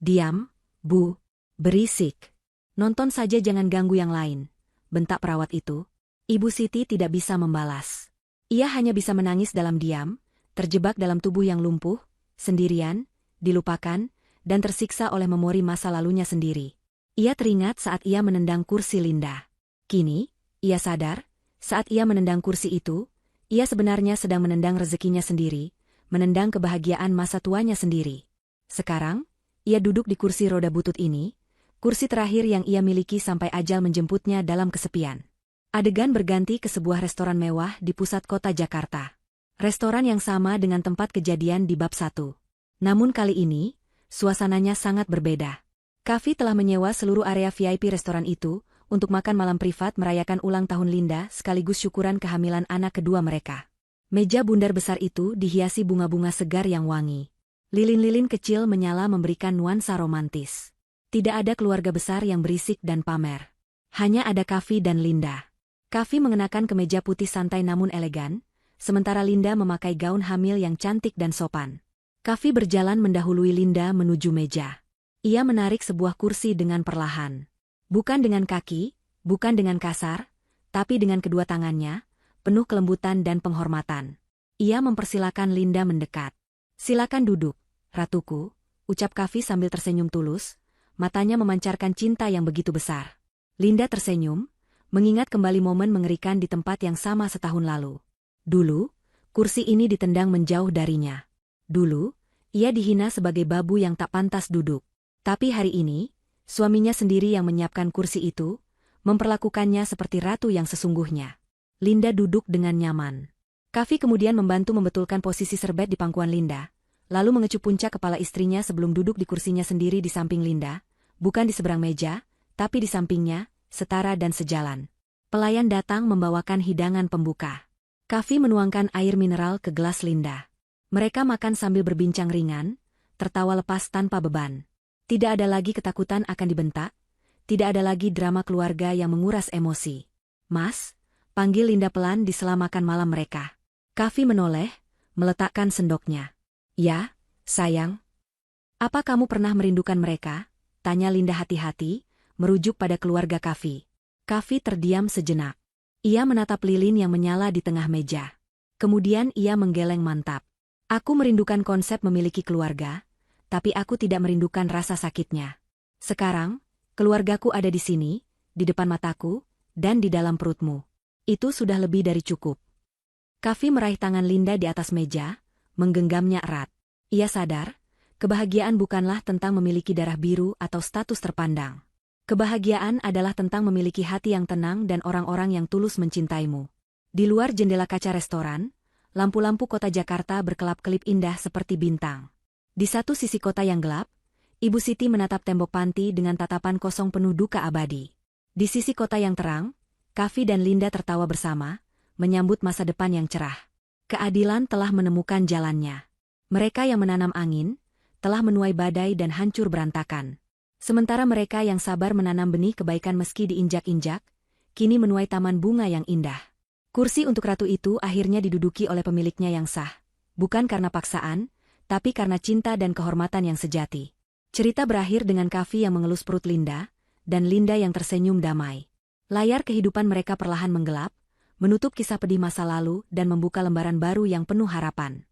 "Diam, Bu. Berisik. Nonton saja jangan ganggu yang lain," bentak perawat itu. Ibu Siti tidak bisa membalas. Ia hanya bisa menangis dalam diam, terjebak dalam tubuh yang lumpuh, sendirian, dilupakan, dan tersiksa oleh memori masa lalunya sendiri. Ia teringat saat ia menendang kursi Linda. Kini, ia sadar, saat ia menendang kursi itu, ia sebenarnya sedang menendang rezekinya sendiri, menendang kebahagiaan masa tuanya sendiri. Sekarang, ia duduk di kursi roda butut ini, kursi terakhir yang ia miliki sampai ajal menjemputnya dalam kesepian. Adegan berganti ke sebuah restoran mewah di pusat kota Jakarta. Restoran yang sama dengan tempat kejadian di bab 1. Namun kali ini, suasananya sangat berbeda. Kavi telah menyewa seluruh area VIP restoran itu untuk makan malam privat merayakan ulang tahun Linda sekaligus syukuran kehamilan anak kedua mereka. Meja bundar besar itu dihiasi bunga-bunga segar yang wangi. Lilin-lilin kecil menyala memberikan nuansa romantis. Tidak ada keluarga besar yang berisik dan pamer. Hanya ada Kavi dan Linda. Kavi mengenakan kemeja putih santai namun elegan, sementara Linda memakai gaun hamil yang cantik dan sopan. Kavi berjalan mendahului Linda menuju meja. Ia menarik sebuah kursi dengan perlahan. Bukan dengan kaki, bukan dengan kasar, tapi dengan kedua tangannya, penuh kelembutan dan penghormatan. Ia mempersilakan Linda mendekat. "Silakan duduk, Ratuku," ucap Kavi sambil tersenyum tulus, matanya memancarkan cinta yang begitu besar. Linda tersenyum, mengingat kembali momen mengerikan di tempat yang sama setahun lalu. Dulu, kursi ini ditendang menjauh darinya. Dulu, ia dihina sebagai babu yang tak pantas duduk. Tapi hari ini, suaminya sendiri yang menyiapkan kursi itu, memperlakukannya seperti ratu yang sesungguhnya. Linda duduk dengan nyaman. Kavi kemudian membantu membetulkan posisi serbet di pangkuan Linda, lalu mengecup puncak kepala istrinya sebelum duduk di kursinya sendiri di samping Linda, bukan di seberang meja, tapi di sampingnya, setara dan sejalan. Pelayan datang membawakan hidangan pembuka. Kavi menuangkan air mineral ke gelas Linda. Mereka makan sambil berbincang ringan, tertawa lepas tanpa beban. Tidak ada lagi ketakutan akan dibentak, tidak ada lagi drama keluarga yang menguras emosi. "Mas," panggil Linda pelan di sela makan malam mereka. Kavi menoleh, meletakkan sendoknya. "Ya, sayang." "Apa kamu pernah merindukan mereka?" tanya Linda hati-hati, merujuk pada keluarga Kavi. Kavi terdiam sejenak. Ia menatap lilin yang menyala di tengah meja. Kemudian ia menggeleng mantap. "Aku merindukan konsep memiliki keluarga, tapi aku tidak merindukan rasa sakitnya. Sekarang, keluargaku ada di sini, di depan mataku, dan di dalam perutmu. Itu sudah lebih dari cukup." Kavi meraih tangan Linda di atas meja, menggenggamnya erat. Ia sadar, kebahagiaan bukanlah tentang memiliki darah biru atau status terpandang. Kebahagiaan adalah tentang memiliki hati yang tenang dan orang-orang yang tulus mencintaimu. Di luar jendela kaca restoran, lampu-lampu kota Jakarta berkelap-kelip indah seperti bintang. Di satu sisi kota yang gelap, Ibu Siti menatap tembok panti dengan tatapan kosong penuh duka abadi. Di sisi kota yang terang, Kavi dan Linda tertawa bersama, menyambut masa depan yang cerah. Keadilan telah menemukan jalannya. Mereka yang menanam angin, telah menuai badai dan hancur berantakan. Sementara mereka yang sabar menanam benih kebaikan meski diinjak-injak, kini menuai taman bunga yang indah. Kursi untuk ratu itu akhirnya diduduki oleh pemiliknya yang sah, bukan karena paksaan, tapi karena cinta dan kehormatan yang sejati. Cerita berakhir dengan Kavi yang mengelus perut Linda, dan Linda yang tersenyum damai. Layar kehidupan mereka perlahan menggelap, menutup kisah pedih masa lalu dan membuka lembaran baru yang penuh harapan.